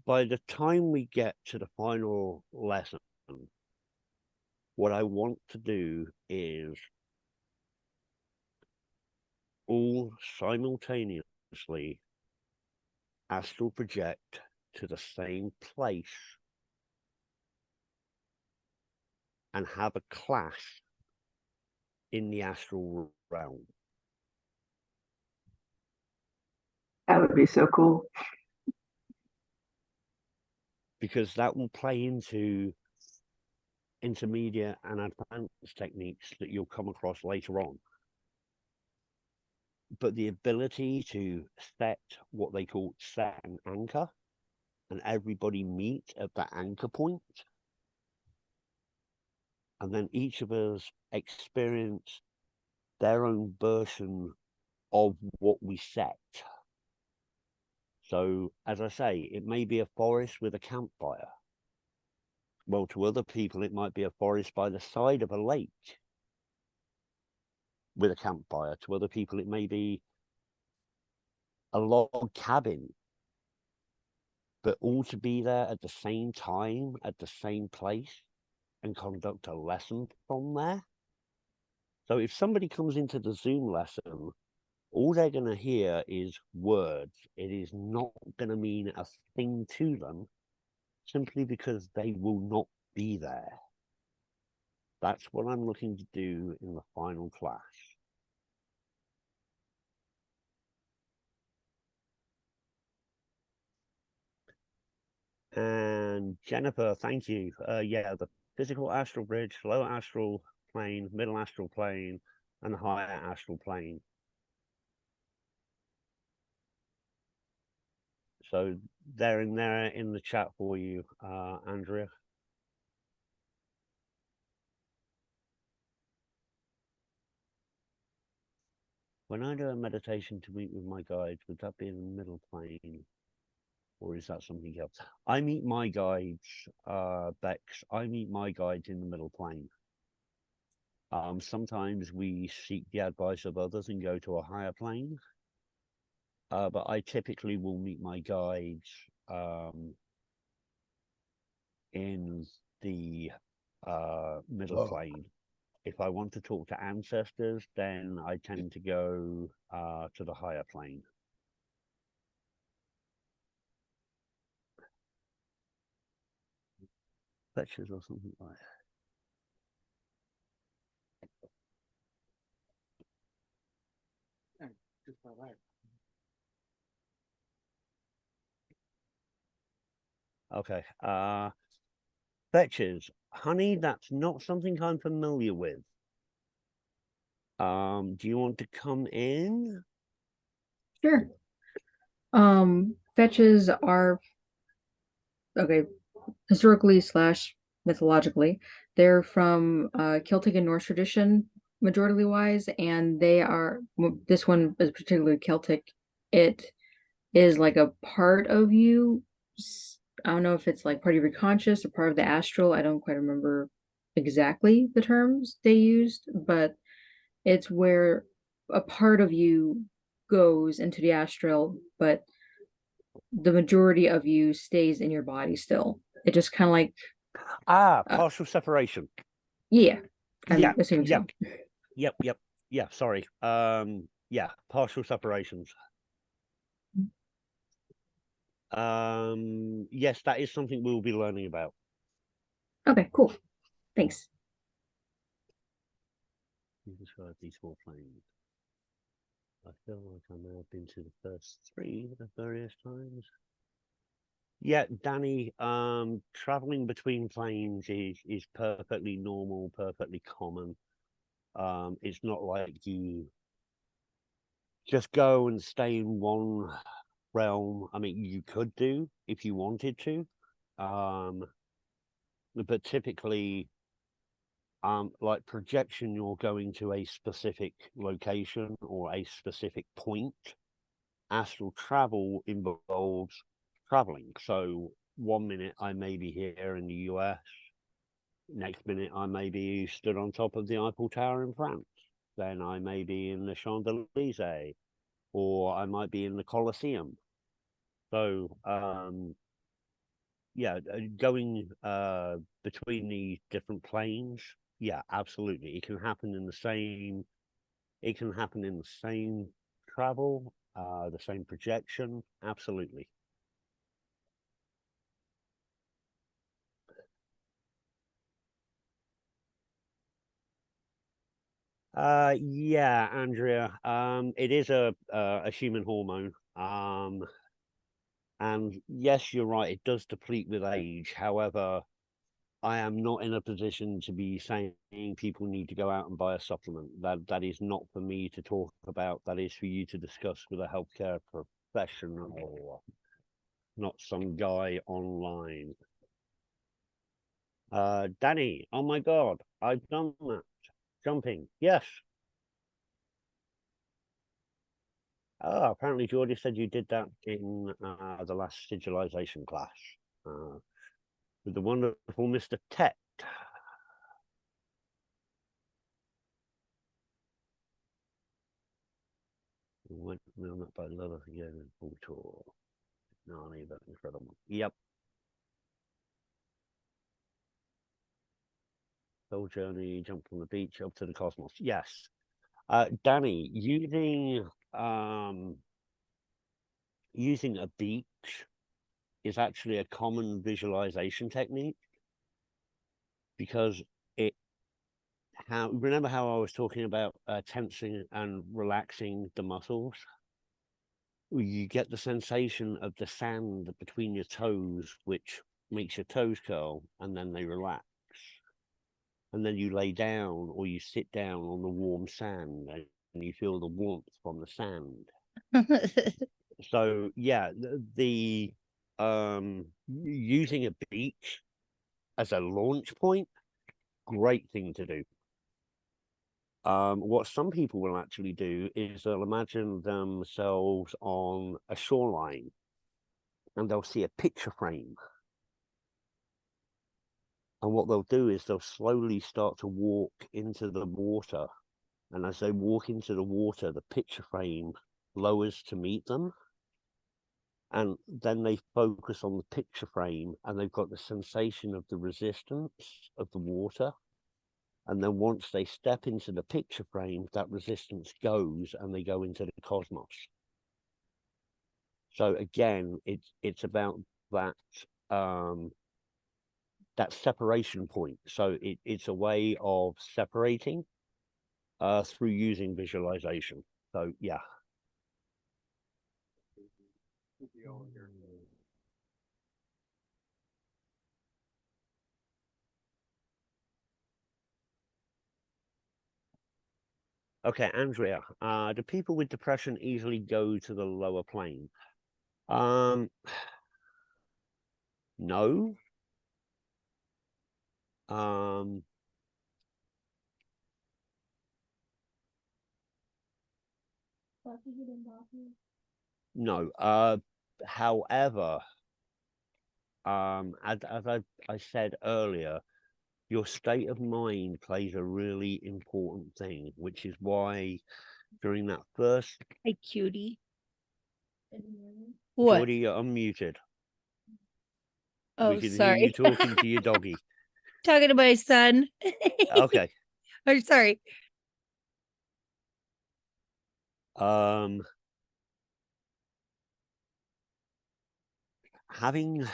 by the time we get to the final lesson, what I want to do is all simultaneously astral project to the same place and have a clash in the astral realm. That would be so cool. Because that will play into intermediate and advanced techniques that you'll come across later on. But the ability to set what they call set an anchor, and everybody meet at that anchor point, and then each of us experience their own version of what we set. So, as I say, it may be a forest with a campfire. Well, to other people, it might be a forest by the side of a lake with a campfire. To other people, it may be a log cabin. But all to be there at the same time, at the same place, and conduct a lesson from there. So if somebody comes into the Zoom lesson, all they're going to hear is words. It is not going to mean a thing to them, simply because they will not be there. That's what I'm looking to do in the final class. And Jennifer, thank you. Yeah, the physical astral bridge, lower astral plane, middle astral plane, and higher astral plane. So they're in there in the chat for you, Andrea. When I do a meditation to meet with my guides, would that be in the middle plane? Or is that something else? I meet my guides, Bex, I meet my guides in the middle plane. Sometimes we seek the advice of others and go to a higher plane. But I typically will meet my guides in the middle plane. If I want to talk to ancestors, then I tend to go to the higher plane. Lectures or something like that. Okay. Fetches. Honey, that's not something I'm familiar with. Do you want to come in? Sure. Fetches are okay, historically slash mythologically, they're from Celtic and Norse tradition, majority wise, and they are this one is particularly Celtic. It is like a part of you. I don't know if it's like part of your conscious or part of the astral. I don't quite remember exactly the terms they used, but it's where a part of you goes into the astral, but the majority of you stays in your body still. It just kind of like partial separation. Yeah, I'm Yeah, assuming so. Yep. Yeah, sorry. Yeah, partial separations. Yes, that is something we'll be learning about. Okay, cool. Thanks. You describe these four planes. I feel like I may have been to the first three at various times. Yeah, Danny, traveling between planes is perfectly normal, perfectly common. It's not like you just go and stay in one realm. I mean, you could do if you wanted to, but typically, like projection, you're going to a specific location or a specific point. Astral travel involves traveling. So 1 minute I may be here in the US, next minute I may be stood on top of the Eiffel Tower in France, then I may be in the Champs-Elysees, or I might be in the Colosseum. So yeah, going between the different planes, yeah, absolutely. It can happen in the same. It can happen in the same travel, the same projection. Absolutely. Yeah, Andrea. It is a human hormone. And yes, you're right. It does deplete with age. However, I am not in a position to be saying people need to go out and buy a supplement. That is not for me to talk about. That is for you to discuss with a healthcare professional, not some guy online. Danny, oh my God, I've done that. Jumping, yes. Oh, apparently Geordie said you did that in the last sigilization class with the wonderful Mr. Tet. Went around that by love again in full tour. No, I need that incredible. Yep. Soul journey, jump from the beach up to the cosmos. Yes. Danny, using a beach is actually a common visualization technique because remember how I was talking about tensing and relaxing the muscles? You get the sensation of the sand between your toes, which makes your toes curl, and then they relax. And then you lay down or you sit down on the warm sand and you feel the warmth from the sand. So yeah, the using a beach as a launch point, great thing to do. What some people will actually do is they'll imagine themselves on a shoreline and they'll see a picture frame. And what they'll do is they'll slowly start to walk into the water. And as they walk into the water, the picture frame lowers to meet them. And then they focus on the picture frame and they've got the sensation of the resistance of the water. And then once they step into the picture frame, that resistance goes and they go into the cosmos. So again, it's about that that separation point. So it's a way of separating through using visualization. So yeah. Okay, Andrea, do people with depression easily go to the lower plane? No. No. However, as I said earlier, your state of mind plays a really important thing, which is why during that first Hey, cutie. What? Geordie, you're unmuted. Oh, We can hear sorry. you talking to your doggy. Talking to my son. Okay. I'm sorry. Having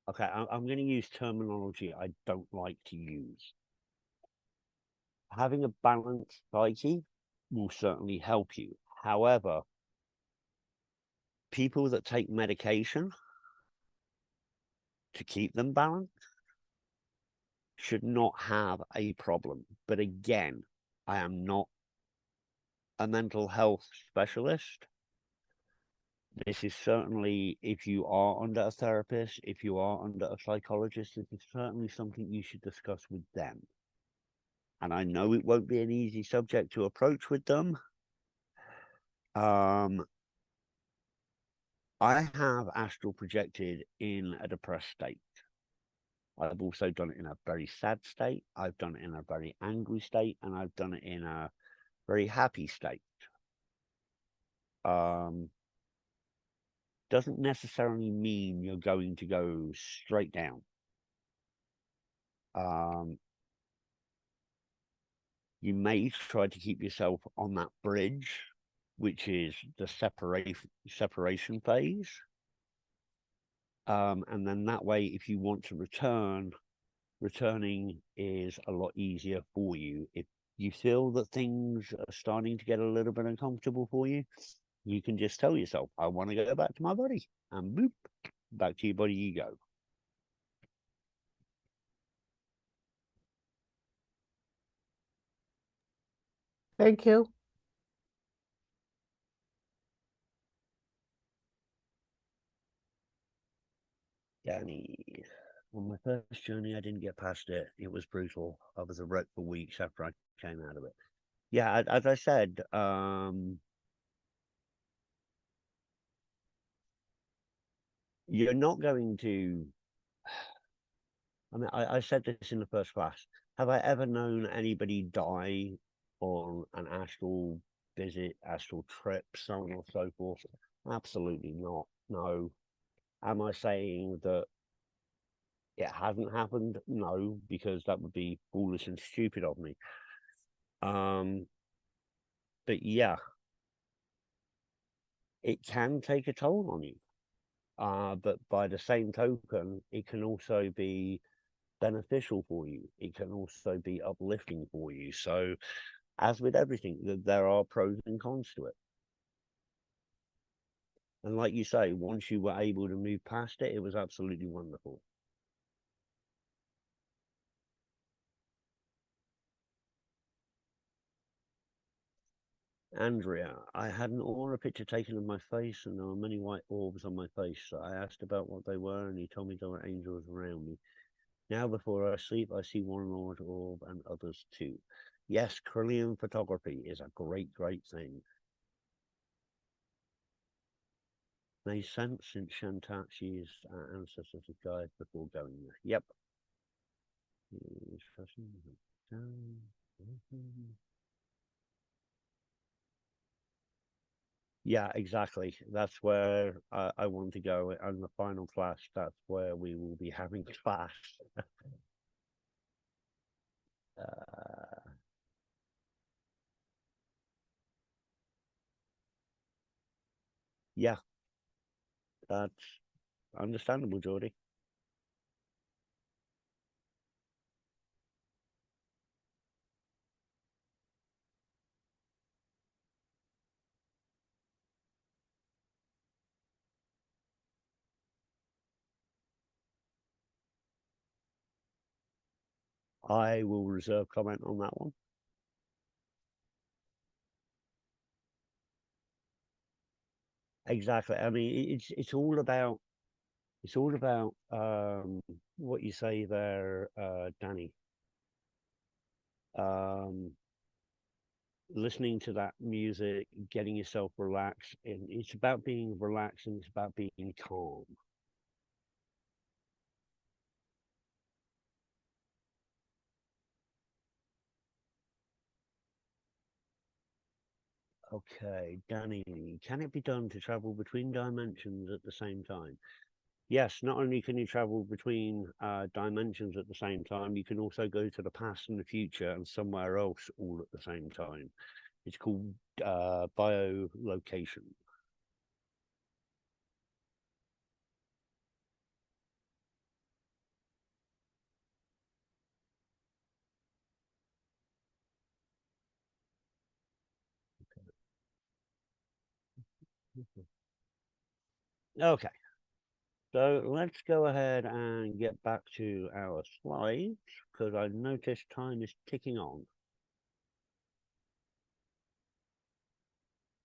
okay, I'm going to use terminology I don't like to use. Having a balanced psyche will certainly help you. However, people that take medication to keep them balanced should not have a problem. But again, I am not a mental health specialist. This is certainly, if you are under a therapist, if you are under a psychologist, this is certainly something you should discuss with them. And I know it won't be an easy subject to approach with them. I have astral projected in a depressed state. I've also done it in a very sad state. I've done it in a very angry state, and I've done it in a very happy state. doesn't necessarily mean you're going to go straight down. You may try to keep yourself on that bridge, which is the separation phase. And then that way, if you want to returning is a lot easier for you. If you feel that things are starting to get a little bit uncomfortable for you, you can just tell yourself, I want to go back to my body, and boop, back to your body you go. Thank you. Danny, on my first journey, I didn't get past it. It was brutal. I was a wreck for weeks after I came out of it. Yeah, as I said, you're not going to. I mean, I said this in the first class. Have I ever known anybody die on an astral visit, astral trip, so on and so forth? Absolutely not. No. Am I saying that it hasn't happened? No, because that would be foolish and stupid of me. But yeah, it can take a toll on you. But by the same token, it can also be beneficial for you. It can also be uplifting for you. So, as with everything, there are pros and cons to it. And like you say, once you were able to move past it, it was absolutely wonderful. Andrea, I had an aura picture taken of my face, and there were many white orbs on my face. So I asked about what they were, and he told me there were angels around me. Now, before I sleep, I see one large orb and others too. Yes, Kirlian photography is a great, great thing. Made sense since Shantachi's ancestors had died before going there. Yep. Yeah, exactly. That's where I want to go. And the final class, that's where we will be having class. Yeah, that's understandable, Geordie. I will reserve comment on that one. Exactly. I mean, it's all about what you say there, Danny. Listening to that music, getting yourself relaxed, and it's about being relaxed and it's about being calm. Okay, Danny, can it be done to travel between dimensions at the same time? Yes, not only can you travel between dimensions at the same time, you can also go to the past and the future and somewhere else all at the same time. It's called biolocation. Okay, so let's go ahead and get back to our slides because I noticed time is ticking on.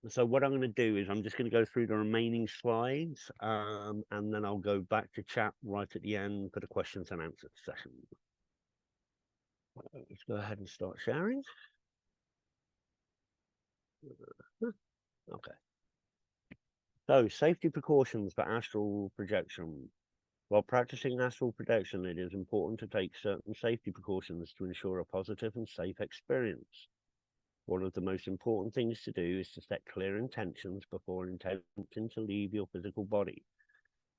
So what I'm going to do is I'm just going to go through the remaining slides and then I'll go back to chat right at the end for the questions and answers session. Let's go ahead and start sharing. Okay. So safety precautions for astral projection. While practicing astral projection, it is important to take certain safety precautions to ensure a positive and safe experience. One of the most important things to do is to set clear intentions before attempting to leave your physical body.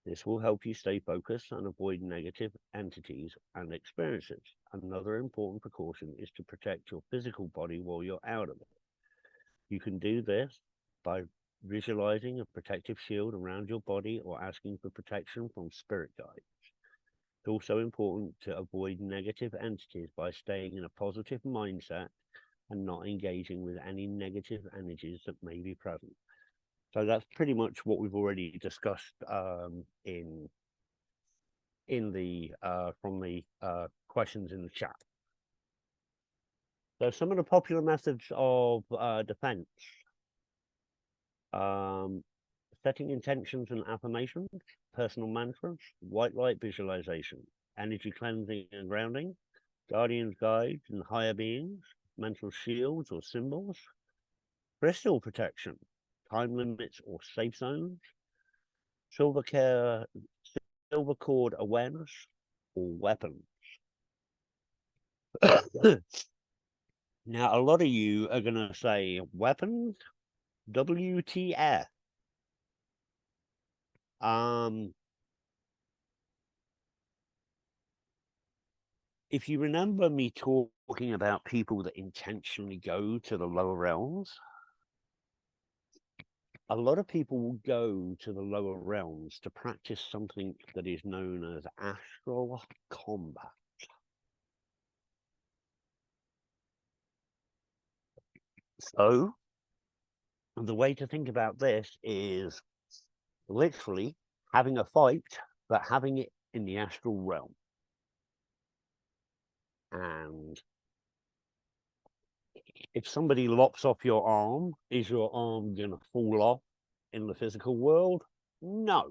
This will help you stay focused and avoid negative entities and experiences. Another important precaution is to protect your physical body while you're out of it. You can do this by visualizing a protective shield around your body or asking for protection from spirit guides. It's also important to avoid negative entities by staying in a positive mindset and not engaging with any negative energies that may be present. So that's pretty much what we've already discussed in the from the questions in the chat. So some of the popular methods of defense: setting intentions and affirmations, personal mantras, white light visualization, energy cleansing and grounding, guardians, guides, and higher beings, mental shields or symbols, crystal protection, time limits or safe zones, silver cord awareness, or weapons. Now, a lot of you are going to say, weapons? WTF? If you remember me talking about people that intentionally go to the lower realms, a lot of people will go to the lower realms to practice something that is known as astral combat. So, the way to think about this is literally having a fight, but having it in the astral realm. And if somebody lops off your arm, is your arm going to fall off in the physical world? No.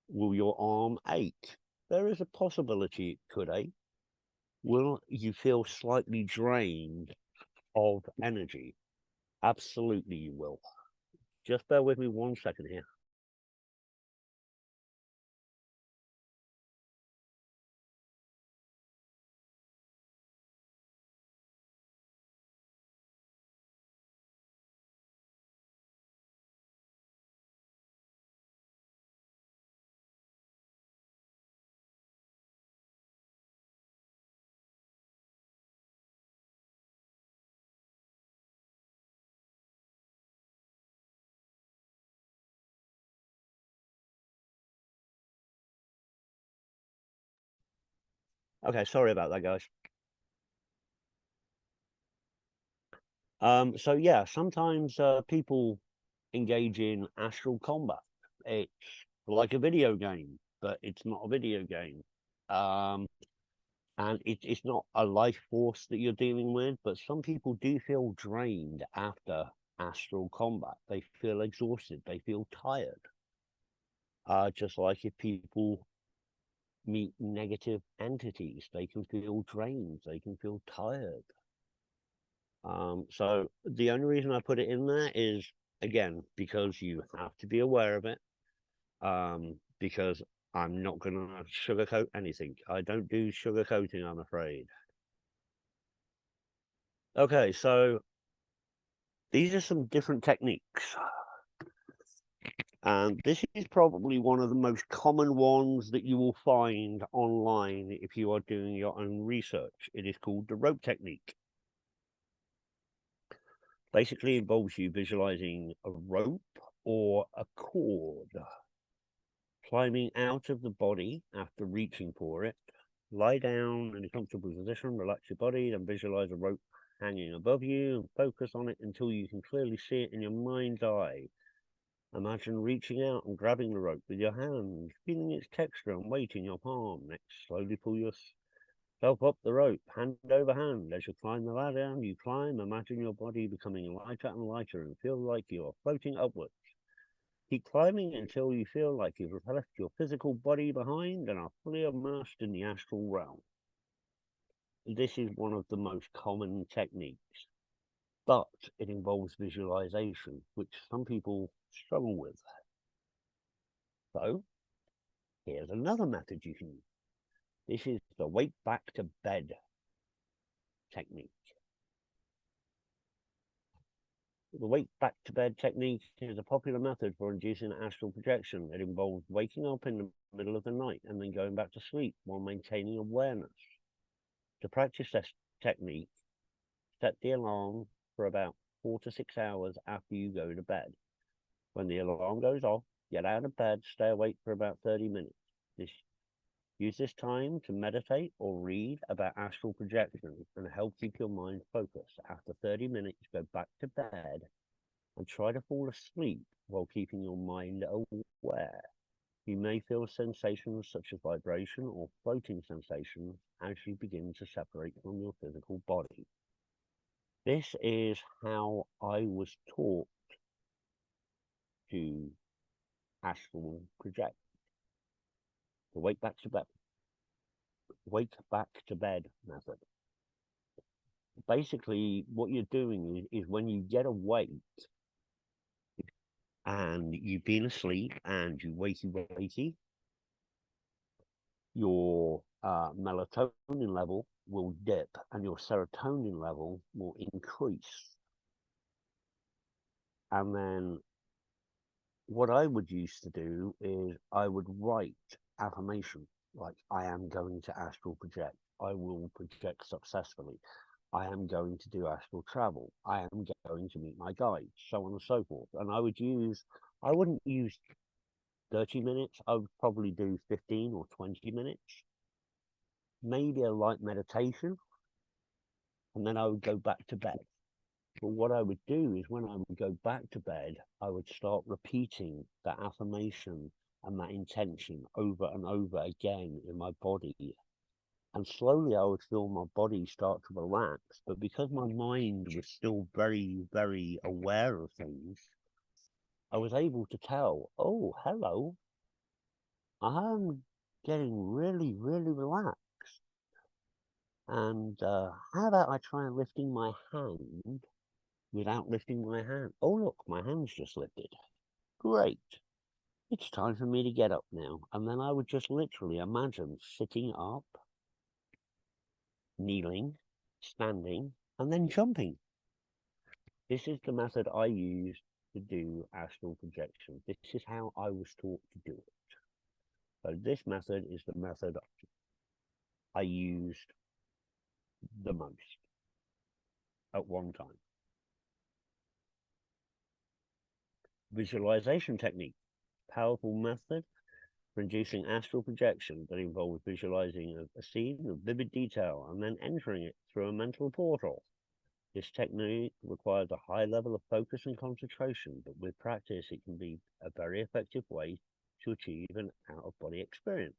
Will your arm ache? There is a possibility it could ache. Will you feel slightly drained of energy? Absolutely you will. Just bear with me 1 second here. Okay, sorry about that, guys. So yeah, sometimes people engage in astral combat. It's like a video game, but it's not a video game. And it's not a life force that you're dealing with, but some people do feel drained after astral combat. They feel exhausted, they feel tired. Just like if people meet negative entities, they can feel drained, they can feel tired. So the only reason I put it in there is, again, because you have to be aware of it. Because I'm not going to sugarcoat anything. I don't do sugarcoating, I'm afraid. Okay, so these are some different techniques. And this is probably one of the most common ones that you will find online if you are doing your own research. It is called the rope technique. Basically involves you visualizing a rope or a cord climbing out of the body after reaching for it. Lie down in a comfortable position, relax your body, then visualize a rope hanging above you and focus on it until you can clearly see it in your mind's eye. Imagine reaching out and grabbing the rope with your hand, feeling its texture and weight in your palm. Next, slowly pull yourself up the rope, hand over hand. As you climb the ladder, you climb, imagine your body becoming lighter and lighter and feel like you are floating upwards. Keep climbing until you feel like you've left your physical body behind and are fully immersed in the astral realm. This is one of the most common techniques, but it involves visualization, which some people struggle with. So, here's another method you can use. This is the wake back to bed technique. The wake back to bed technique is a popular method for inducing astral projection. It involves waking up in the middle of the night and then going back to sleep while maintaining awareness. To practice this technique, set the alarm for about 4 to 6 hours after you go to bed. When the alarm goes off, get out of bed, stay awake for about 30 minutes. Use this time to meditate or read about astral projection and help keep your mind focused. After 30 minutes, go back to bed and try to fall asleep while keeping your mind aware. You may feel sensations such as vibration or floating sensations as you begin to separate from your physical body. This is how I was taught to astral project. The wake back to bed method. Basically, what you're doing is when you get awake and you've been asleep and you wakey, your melatonin level will dip and your serotonin level will increase. And then what I would used to do is I would write affirmation, like I am going to astral project, I will project successfully, I am going to do astral travel, I am going to meet my guides, so on and so forth. And I wouldn't use 30 minutes, I would probably do 15 or 20 minutes, maybe a light meditation, and then I would go back to bed. But what I would do is when I would go back to bed, I would start repeating that affirmation and that intention over and over again in my body. And slowly I would feel my body start to relax. But because my mind was still very, very aware of things, I was able to tell, oh, hello, I'm getting really, really relaxed. And how about I try lifting my hand without lifting my hand? Oh, look, my hand's just lifted. Great. It's time for me to get up now. And then I would just literally imagine sitting up, kneeling, standing, and then jumping. This is the method I use to do astral projection. This is how I was taught to do it. So this method is the method I used the most at one time. Visualization technique, powerful method for inducing astral projection that involves visualizing a scene of vivid detail and then entering it through a mental portal. This technique requires a high level of focus and concentration, but with practice it can be a very effective way to achieve an out-of-body experience.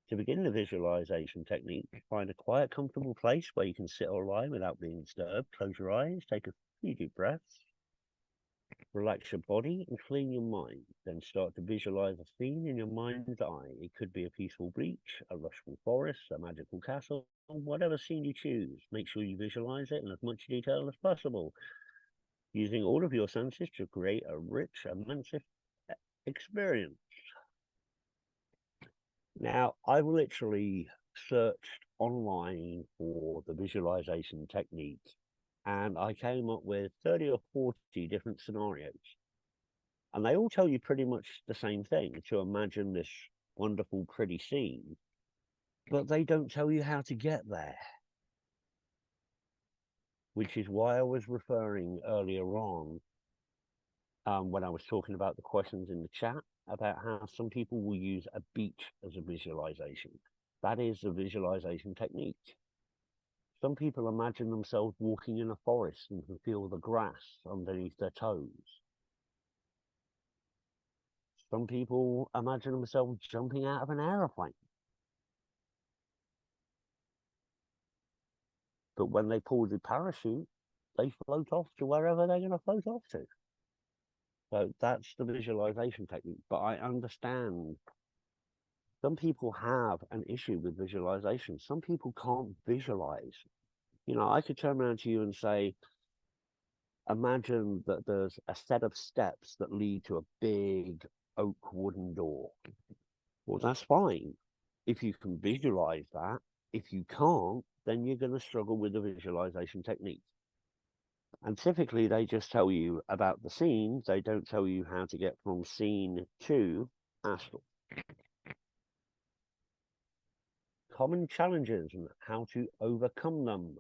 To begin the visualization technique, find a quiet, comfortable place where you can sit or lie without being disturbed. Close your eyes, take a few deep breaths, relax your body and clean your mind. Then start to visualize a scene in your mind's eye. It could be a peaceful beach, a lushful forest, a magical castle, whatever scene you choose. Make sure you visualize it in as much detail as possible, using all of your senses to create a rich, immersive experience. Now, I've literally searched online for the visualization technique, and I came up with 30 or 40 different scenarios. And they all tell you pretty much the same thing, to imagine this wonderful, pretty scene, but they don't tell you how to get there. Which is why I was referring earlier on, when I was talking about the questions in the chat, about how some people will use a beach as a visualization. That is a visualization technique. Some people imagine themselves walking in a forest and can feel the grass underneath their toes. Some people imagine themselves jumping out of an aeroplane. But when they pull the parachute, they float off to wherever they're going to float off to. So that's the visualization technique. But I understand some people have an issue with visualization. Some people can't visualize. You know, I could turn around to you and say, imagine that there's a set of steps that lead to a big oak wooden door. Well, that's fine if you can visualize that. If you can't, then you're going to struggle with the visualization technique. And typically they just tell you about the scene. They don't tell you how to get from scene to astral. Common challenges and how to overcome them.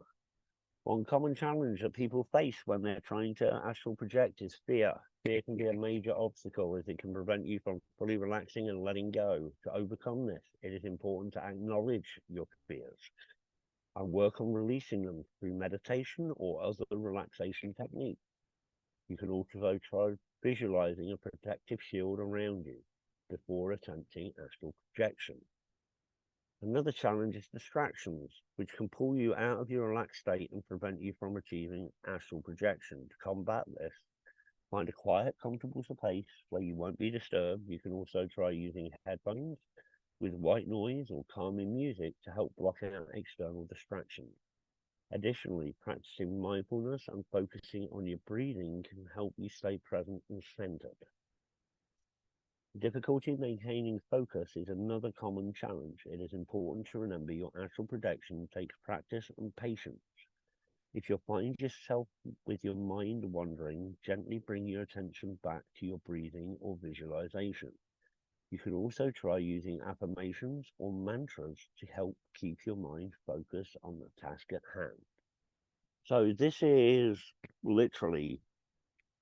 One common challenge that people face when they're trying to astral project is fear. Fear can be a major obstacle as it can prevent you from fully relaxing and letting go. To overcome this, it is important to acknowledge your fears and work on releasing them through meditation or other relaxation techniques. You can also try visualizing a protective shield around you before attempting astral projection. Another challenge is distractions, which can pull you out of your relaxed state and prevent you from achieving astral projection. To combat this, find a quiet, comfortable space where you won't be disturbed. You can also try using headphones with white noise or calming music to help block out external distractions. Additionally, practicing mindfulness and focusing on your breathing can help you stay present and centered. Difficulty maintaining focus is another common challenge. It is important to remember your astral projection takes practice and patience. If you find yourself with your mind wandering, gently bring your attention back to your breathing or visualization. You can also try using affirmations or mantras to help keep your mind focused on the task at hand. So this is literally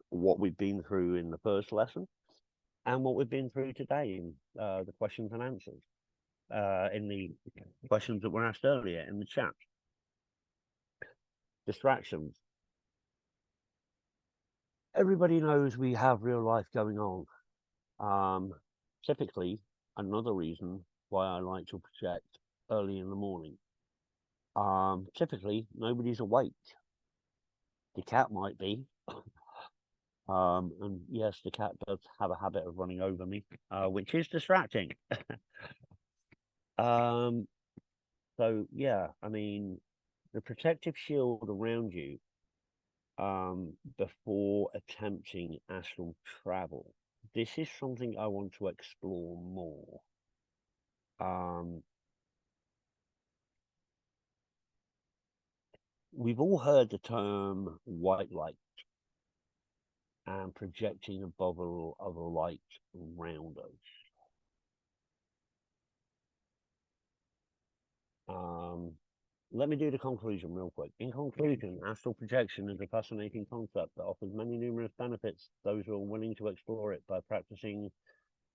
what we've been through in the first lesson and what we've been through today in the questions and answers, in the questions that were asked earlier in the chat. Distractions. Everybody knows we have real life going on. Typically, another reason why I like to project early in the morning. Typically, nobody's awake. The cat might be. And yes, the cat does have a habit of running over me, which is distracting. So yeah, I mean, the protective shield around you before attempting astral travel. This is something I want to explore more. We've all heard the term white light and projecting a bubble of light around us. Let me do the conclusion real quick. In conclusion, astral projection is a fascinating concept that offers many numerous benefits to those who are willing to explore it. By practicing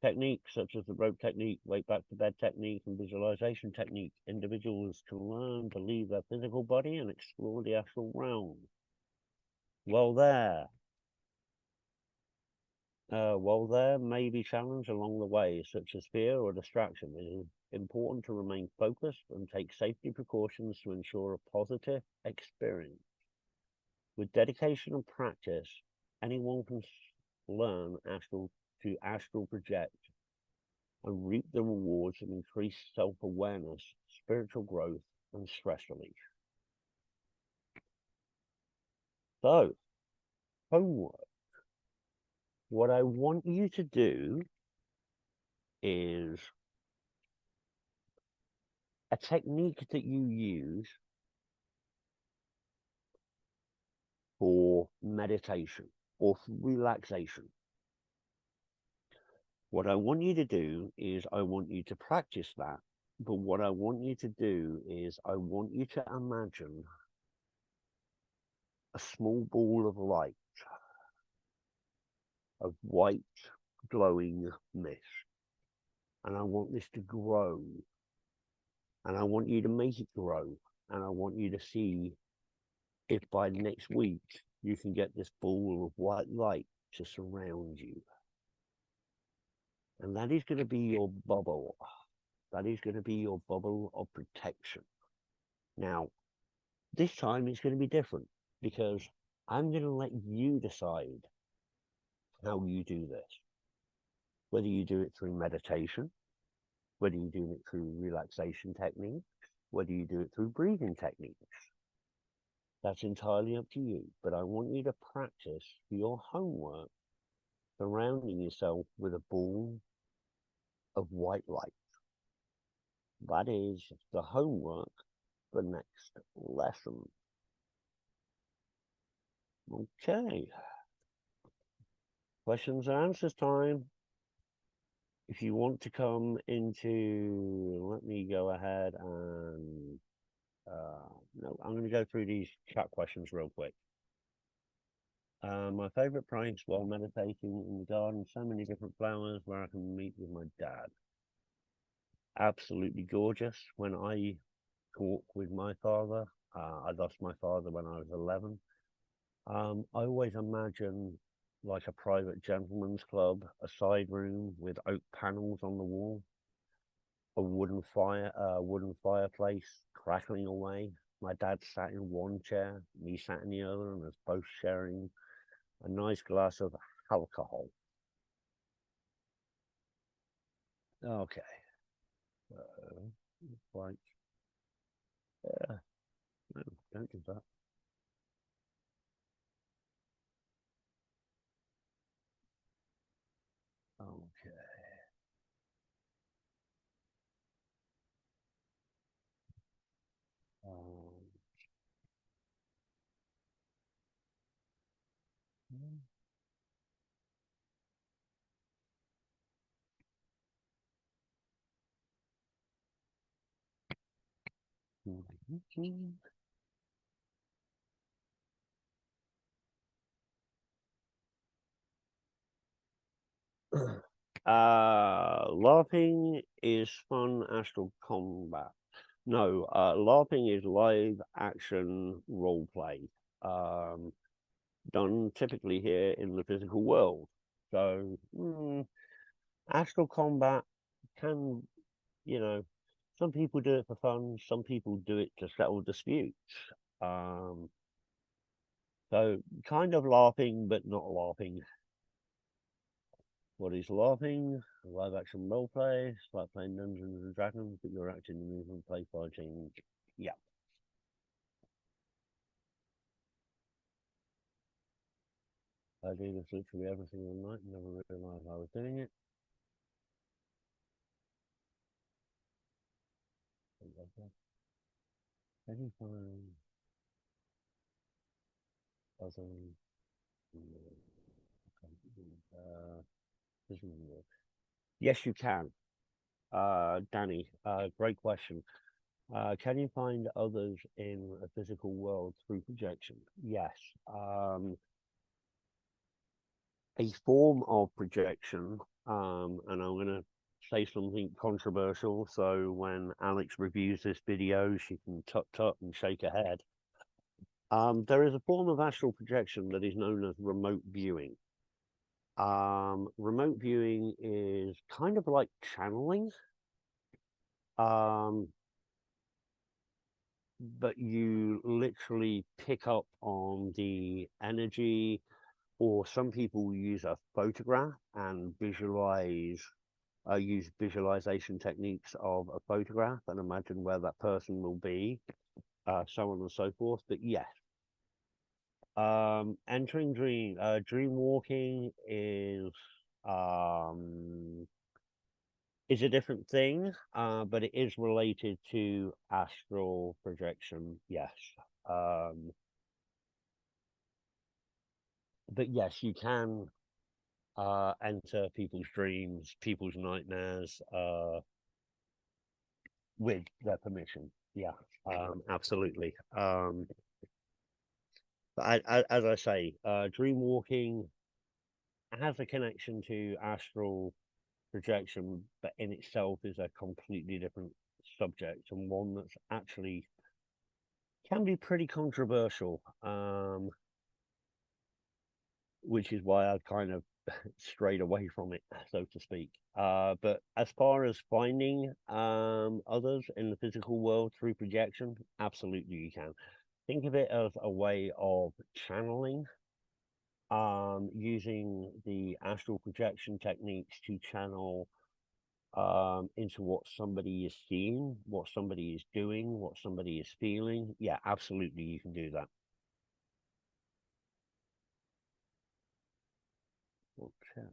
techniques such as the rope technique, wake back to bed technique, and visualization technique, individuals can learn to leave their physical body and explore the astral realm. While there may be challenges along the way, such as fear or distraction, it is important to remain focused and take safety precautions to ensure a positive experience. With dedication and practice, anyone can learn to astral project and reap the rewards of increased self-awareness, spiritual growth, and stress relief. So, homework. What I want you to do is a technique that you use for meditation or for relaxation. What I want you to do is I want you to practice that, but what I want you to do is I want you to imagine a small ball of light, of white glowing mist, and I want this to grow, and I want you to make it grow, and I want you to see if by next week you can get this ball of white light to surround you. And that is going to be your bubble. That is going to be your bubble of protection. Now, this time it's going to be different because I'm going to let you decide how you do this. Whether you do it through meditation, whether you do it through relaxation techniques, whether you do it through breathing techniques. That's entirely up to you. But I want you to practice your homework surrounding yourself with a ball of white light. That is the homework for next lesson. Okay. Questions and answers time. If you want to come into, let me go ahead and, no, I'm going to go through these chat questions real quick. My favorite place while meditating in the garden, so many different flowers where I can meet with my dad. Absolutely gorgeous. When I talk with my father, I lost my father when I was 11. I always imagine like a private gentleman's club, a side room with oak panels on the wall, a wooden fireplace crackling away. My dad sat in one chair, me sat in the other, and us both sharing a nice glass of alcohol. Okay. Like, yeah, no, don't do that. Okay. LARPing is fun astral combat. No, LARPing is live action role play, done typically here in the physical world. So, astral combat can, you know, some people do it for fun, some people do it to settle disputes. So kind of LARPing, but not LARPing. What is LARPing? Live action role play. It's like playing Dungeons and Dragons, but you're acting the movement play fighting. Yeah. I do this literally every single night and never realized I was doing it. Any fun other yes, you can. Danny, great question. Can you find others in a physical world through projection? Yes. A form of projection, and I'm going to say something controversial, so when Alex reviews this video, she can tut and shake her head. There is a form of astral projection that is known as remote viewing. Remote viewing is kind of like channeling, but you literally pick up on the energy, or some people use a photograph and use visualization techniques of a photograph and imagine where that person will be, so on and so forth. But yes, entering dream walking is a different thing, but it is related to astral projection. Yes. But yes, you can enter people's dreams, people's nightmares, with their permission. Yeah, absolutely. But as I say, dream walking has a connection to astral projection, but in itself is a completely different subject, and one that's actually can be pretty controversial, which is why I've kind of strayed away from it, so to speak. But as far as finding others in the physical world through projection, absolutely you can. Think of it as a way of channeling, using the astral projection techniques to channel into what somebody is seeing, what somebody is doing, what somebody is feeling. Yeah, absolutely you can do that. Okay.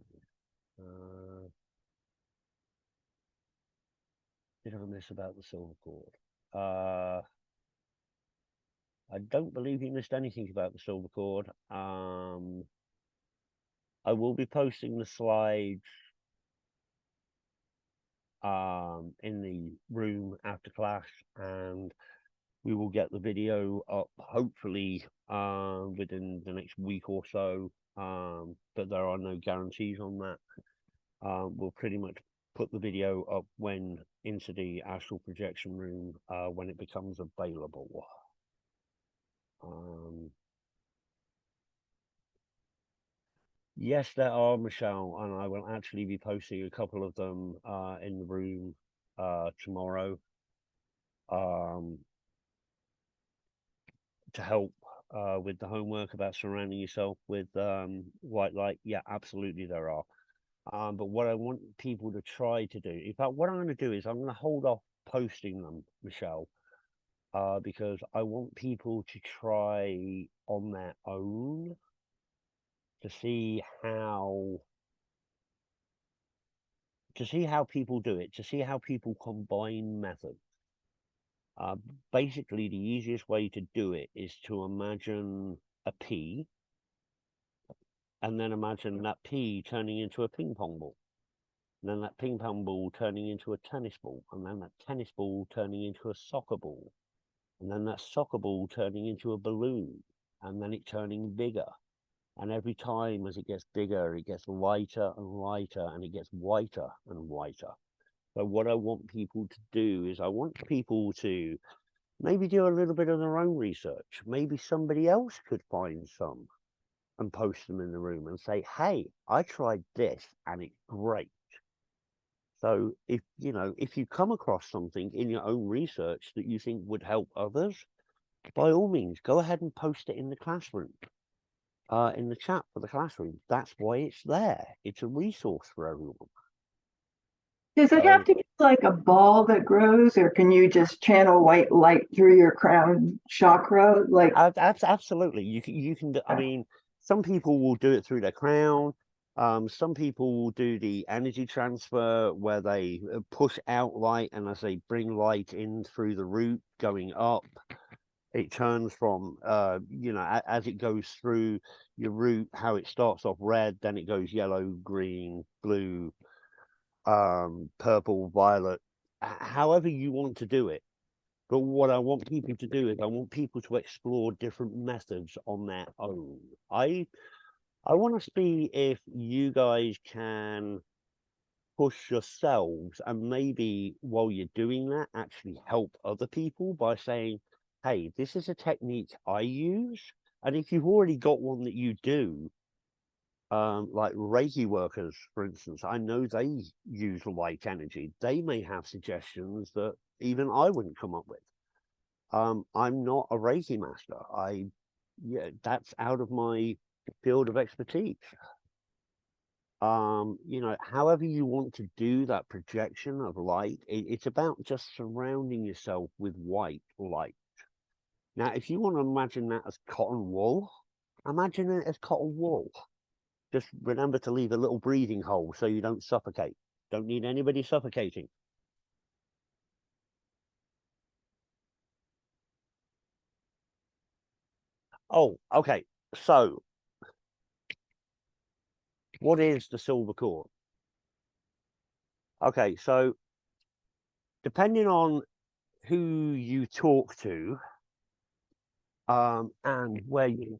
Did I miss about the silver cord? I don't believe you missed anything about the silver cord. I will be posting the slides in the room after class, and we will get the video up hopefully within the next week or so, but there are no guarantees on that. We'll pretty much put the video up when into the astral projection room when it becomes available. Yes, there are, Michelle, and I will actually be posting a couple of them in the room tomorrow to help with the homework about surrounding yourself with white light. Yeah, absolutely there are. But what I want people to try to do, in fact, what I'm going to do is I'm going to hold off posting them, Michelle, because I want people to try on their own to see how people do it, to see how people combine methods. Basically, the easiest way to do it is to imagine a pea, and then imagine that pea turning into a ping pong ball, and then that ping pong ball turning into a tennis ball, and then that tennis ball turning into a soccer ball, and then that soccer ball turning into a balloon, and then it turning bigger. And every time as it gets bigger, it gets lighter and lighter, and it gets whiter and whiter. So what I want people to do is I want people to maybe do a little bit of their own research. Maybe somebody else could find some and post them in the room and say, hey, I tried this and it's great. So if you come across something in your own research that you think would help others, by all means, go ahead and post it in the classroom, in the chat for the classroom. That's why it's there. It's a resource for everyone. Does it have to be like a ball that grows, or can you just channel white light through your crown chakra? Like, absolutely, you can. I mean, some people will do it through their crown. Some people will do the energy transfer where they push out light, and as they bring light in through the root going up, it turns from as it goes through your root, how it starts off red, then it goes yellow, green, blue, purple, violet, however you want to do it. But what I want people to do is I want people to explore different methods on their own. I want to see if you guys can push yourselves, and maybe while you're doing that, actually help other people by saying, hey, this is a technique I use. And if you've already got one that you do, like Reiki workers, for instance, I know they use light energy. They may have suggestions that even I wouldn't come up with. I'm not a Reiki master. That's out of my field of expertise. However you want to do that projection of light, it's about just surrounding yourself with white light. Now, if you want to imagine that as cotton wool, imagine it as cotton wool. Just remember to leave a little breathing hole so you don't suffocate. Don't need anybody suffocating. Oh, okay. So, what is the silver cord? Okay, so depending on who you talk to, and where you,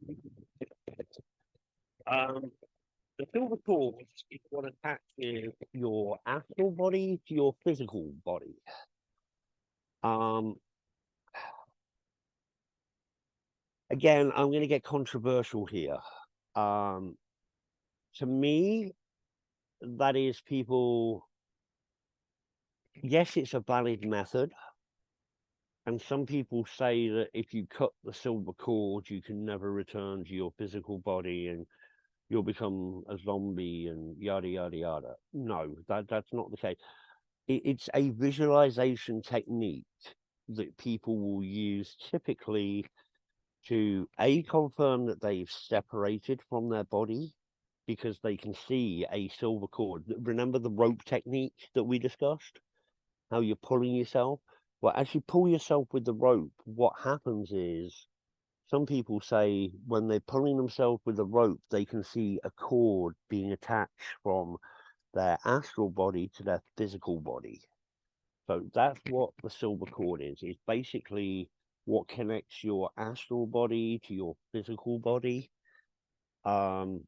the silver cord is what attaches your astral body to your physical body. Again, I'm going to get controversial here. To me, that is people. Yes, it's a valid method. And some people say that if you cut the silver cord, you can never return to your physical body and you'll become a zombie and yada, yada, yada. No, that's not the case. It's a visualization technique that people will use typically to confirm that they've separated from their body because they can see a silver cord. Remember the rope technique that we discussed? How you're pulling yourself? Well, as you pull yourself with the rope, what happens is some people say when they're pulling themselves with a rope, they can see a cord being attached from their astral body to their physical body. So that's what the silver cord is. It's basically what connects your astral body to your physical body. I've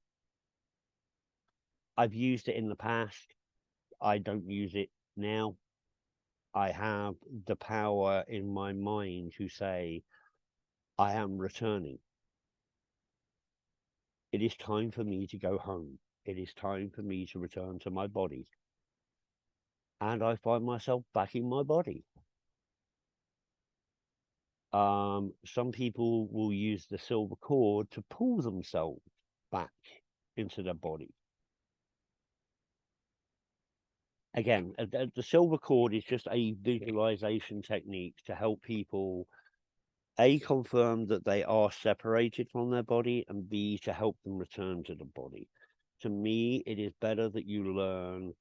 used it in the past. I don't use it now. I have the power in my mind to say, I am returning. It is time for me to go home. It is time for me to return to my body. And I find myself back in my body. Some people will use the silver cord to pull themselves back into their body. Again, the silver cord is just a visualization technique to help people, A, confirm that they are separated from their body, and B, to help them return to the body. To me, it is better that you learn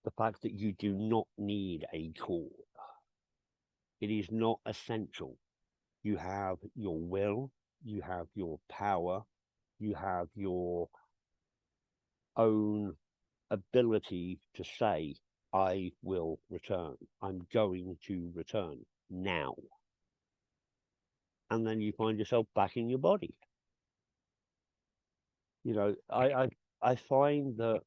the fact that you do not need a cord. It is not essential. You have your will, you have your power, you have your own ability to say, I will return. I'm going to return now. And then you find yourself back in your body. You know, I find that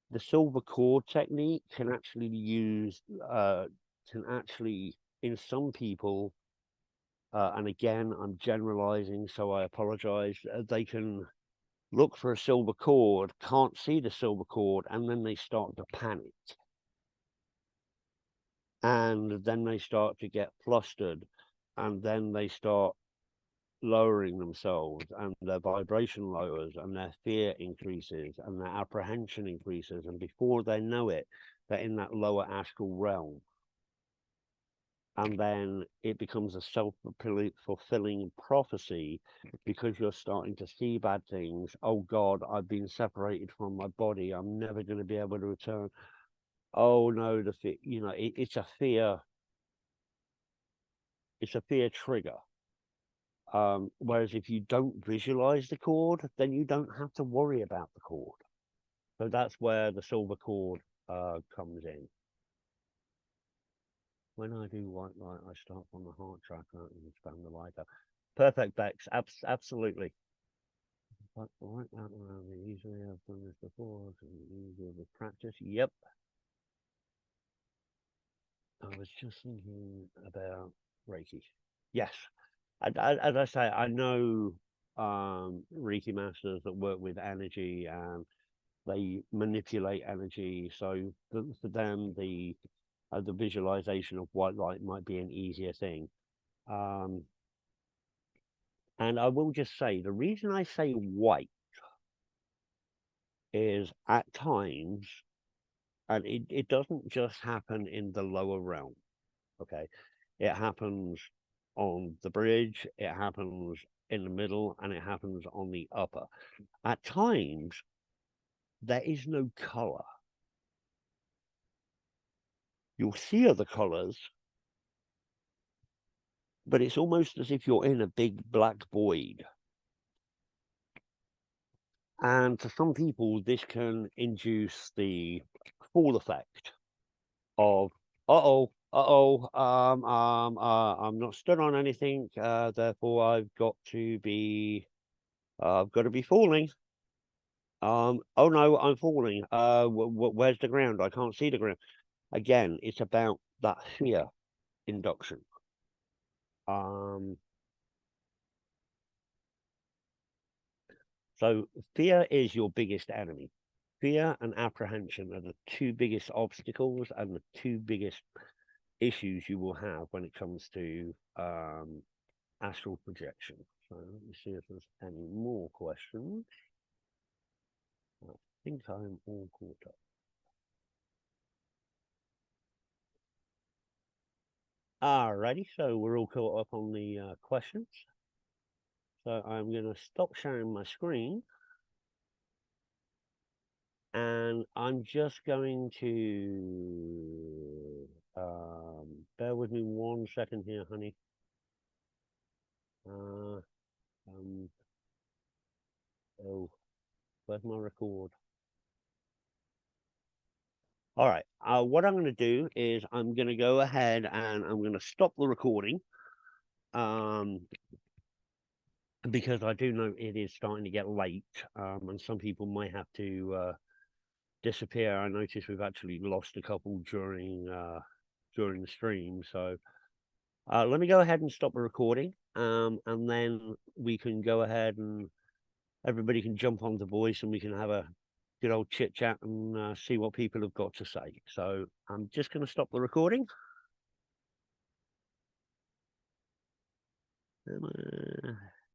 the silver cord technique can actually be used, in some people, and again, I'm generalizing, so I apologize, they can look for a silver cord, can't see the silver cord, and then they start to panic. And then they start to get flustered, and then they start lowering themselves, and their vibration lowers, and their fear increases, and their apprehension increases, and before they know it, they're in that lower astral realm. And then it becomes a self-fulfilling prophecy, because you're starting to see bad things. Oh God, I've been separated from my body. I'm never going to be able to return. Oh no, it's a fear. It's a fear trigger. Whereas if you don't visualize the cord, then you don't have to worry about the cord. So that's where the silver cord comes in. When I do white light, I start from the heart chakra and expand the light out. Perfect, Bex. Absolutely. But right that around me, easily I've done this before, so easier with practice. Yep. I was just thinking about Reiki. Yes. As I say, I know Reiki masters that work with energy, and they manipulate energy. So for them, the visualization of white light might be an easier thing. And I will just say, the reason I say white is at times, and it doesn't just happen in the lower realm, okay? It happens on the bridge, it happens in the middle, and it happens on the upper. At times, there is no color. You'll see other colors, but it's almost as if you're in a big black void. And to some people, this can induce the fall effect of, I'm not stood on anything, therefore I've got to be falling. Oh no, I'm falling. Where's the ground? I can't see the ground. Again, it's about that fear induction. So fear is your biggest enemy. Fear and apprehension are the two biggest obstacles and the two biggest issues you will have when it comes to astral projection. So let me see if there's any more questions. I think I'm all caught up. Alrighty, so we're all caught up on the questions. So I'm going to stop sharing my screen. And I'm just going to Bear with me 1 second here, honey. Oh, where's my record? All right. What I'm going to do is I'm going to go ahead and I'm going to stop the recording. Because I do know it is starting to get late, and some people might have to disappear. I noticed we've actually lost a couple during the stream. So let me go ahead and stop the recording, and then we can go ahead and everybody can jump on the voice and we can have a good old chit chat and see what people have got to say. So I'm just going to stop the recording.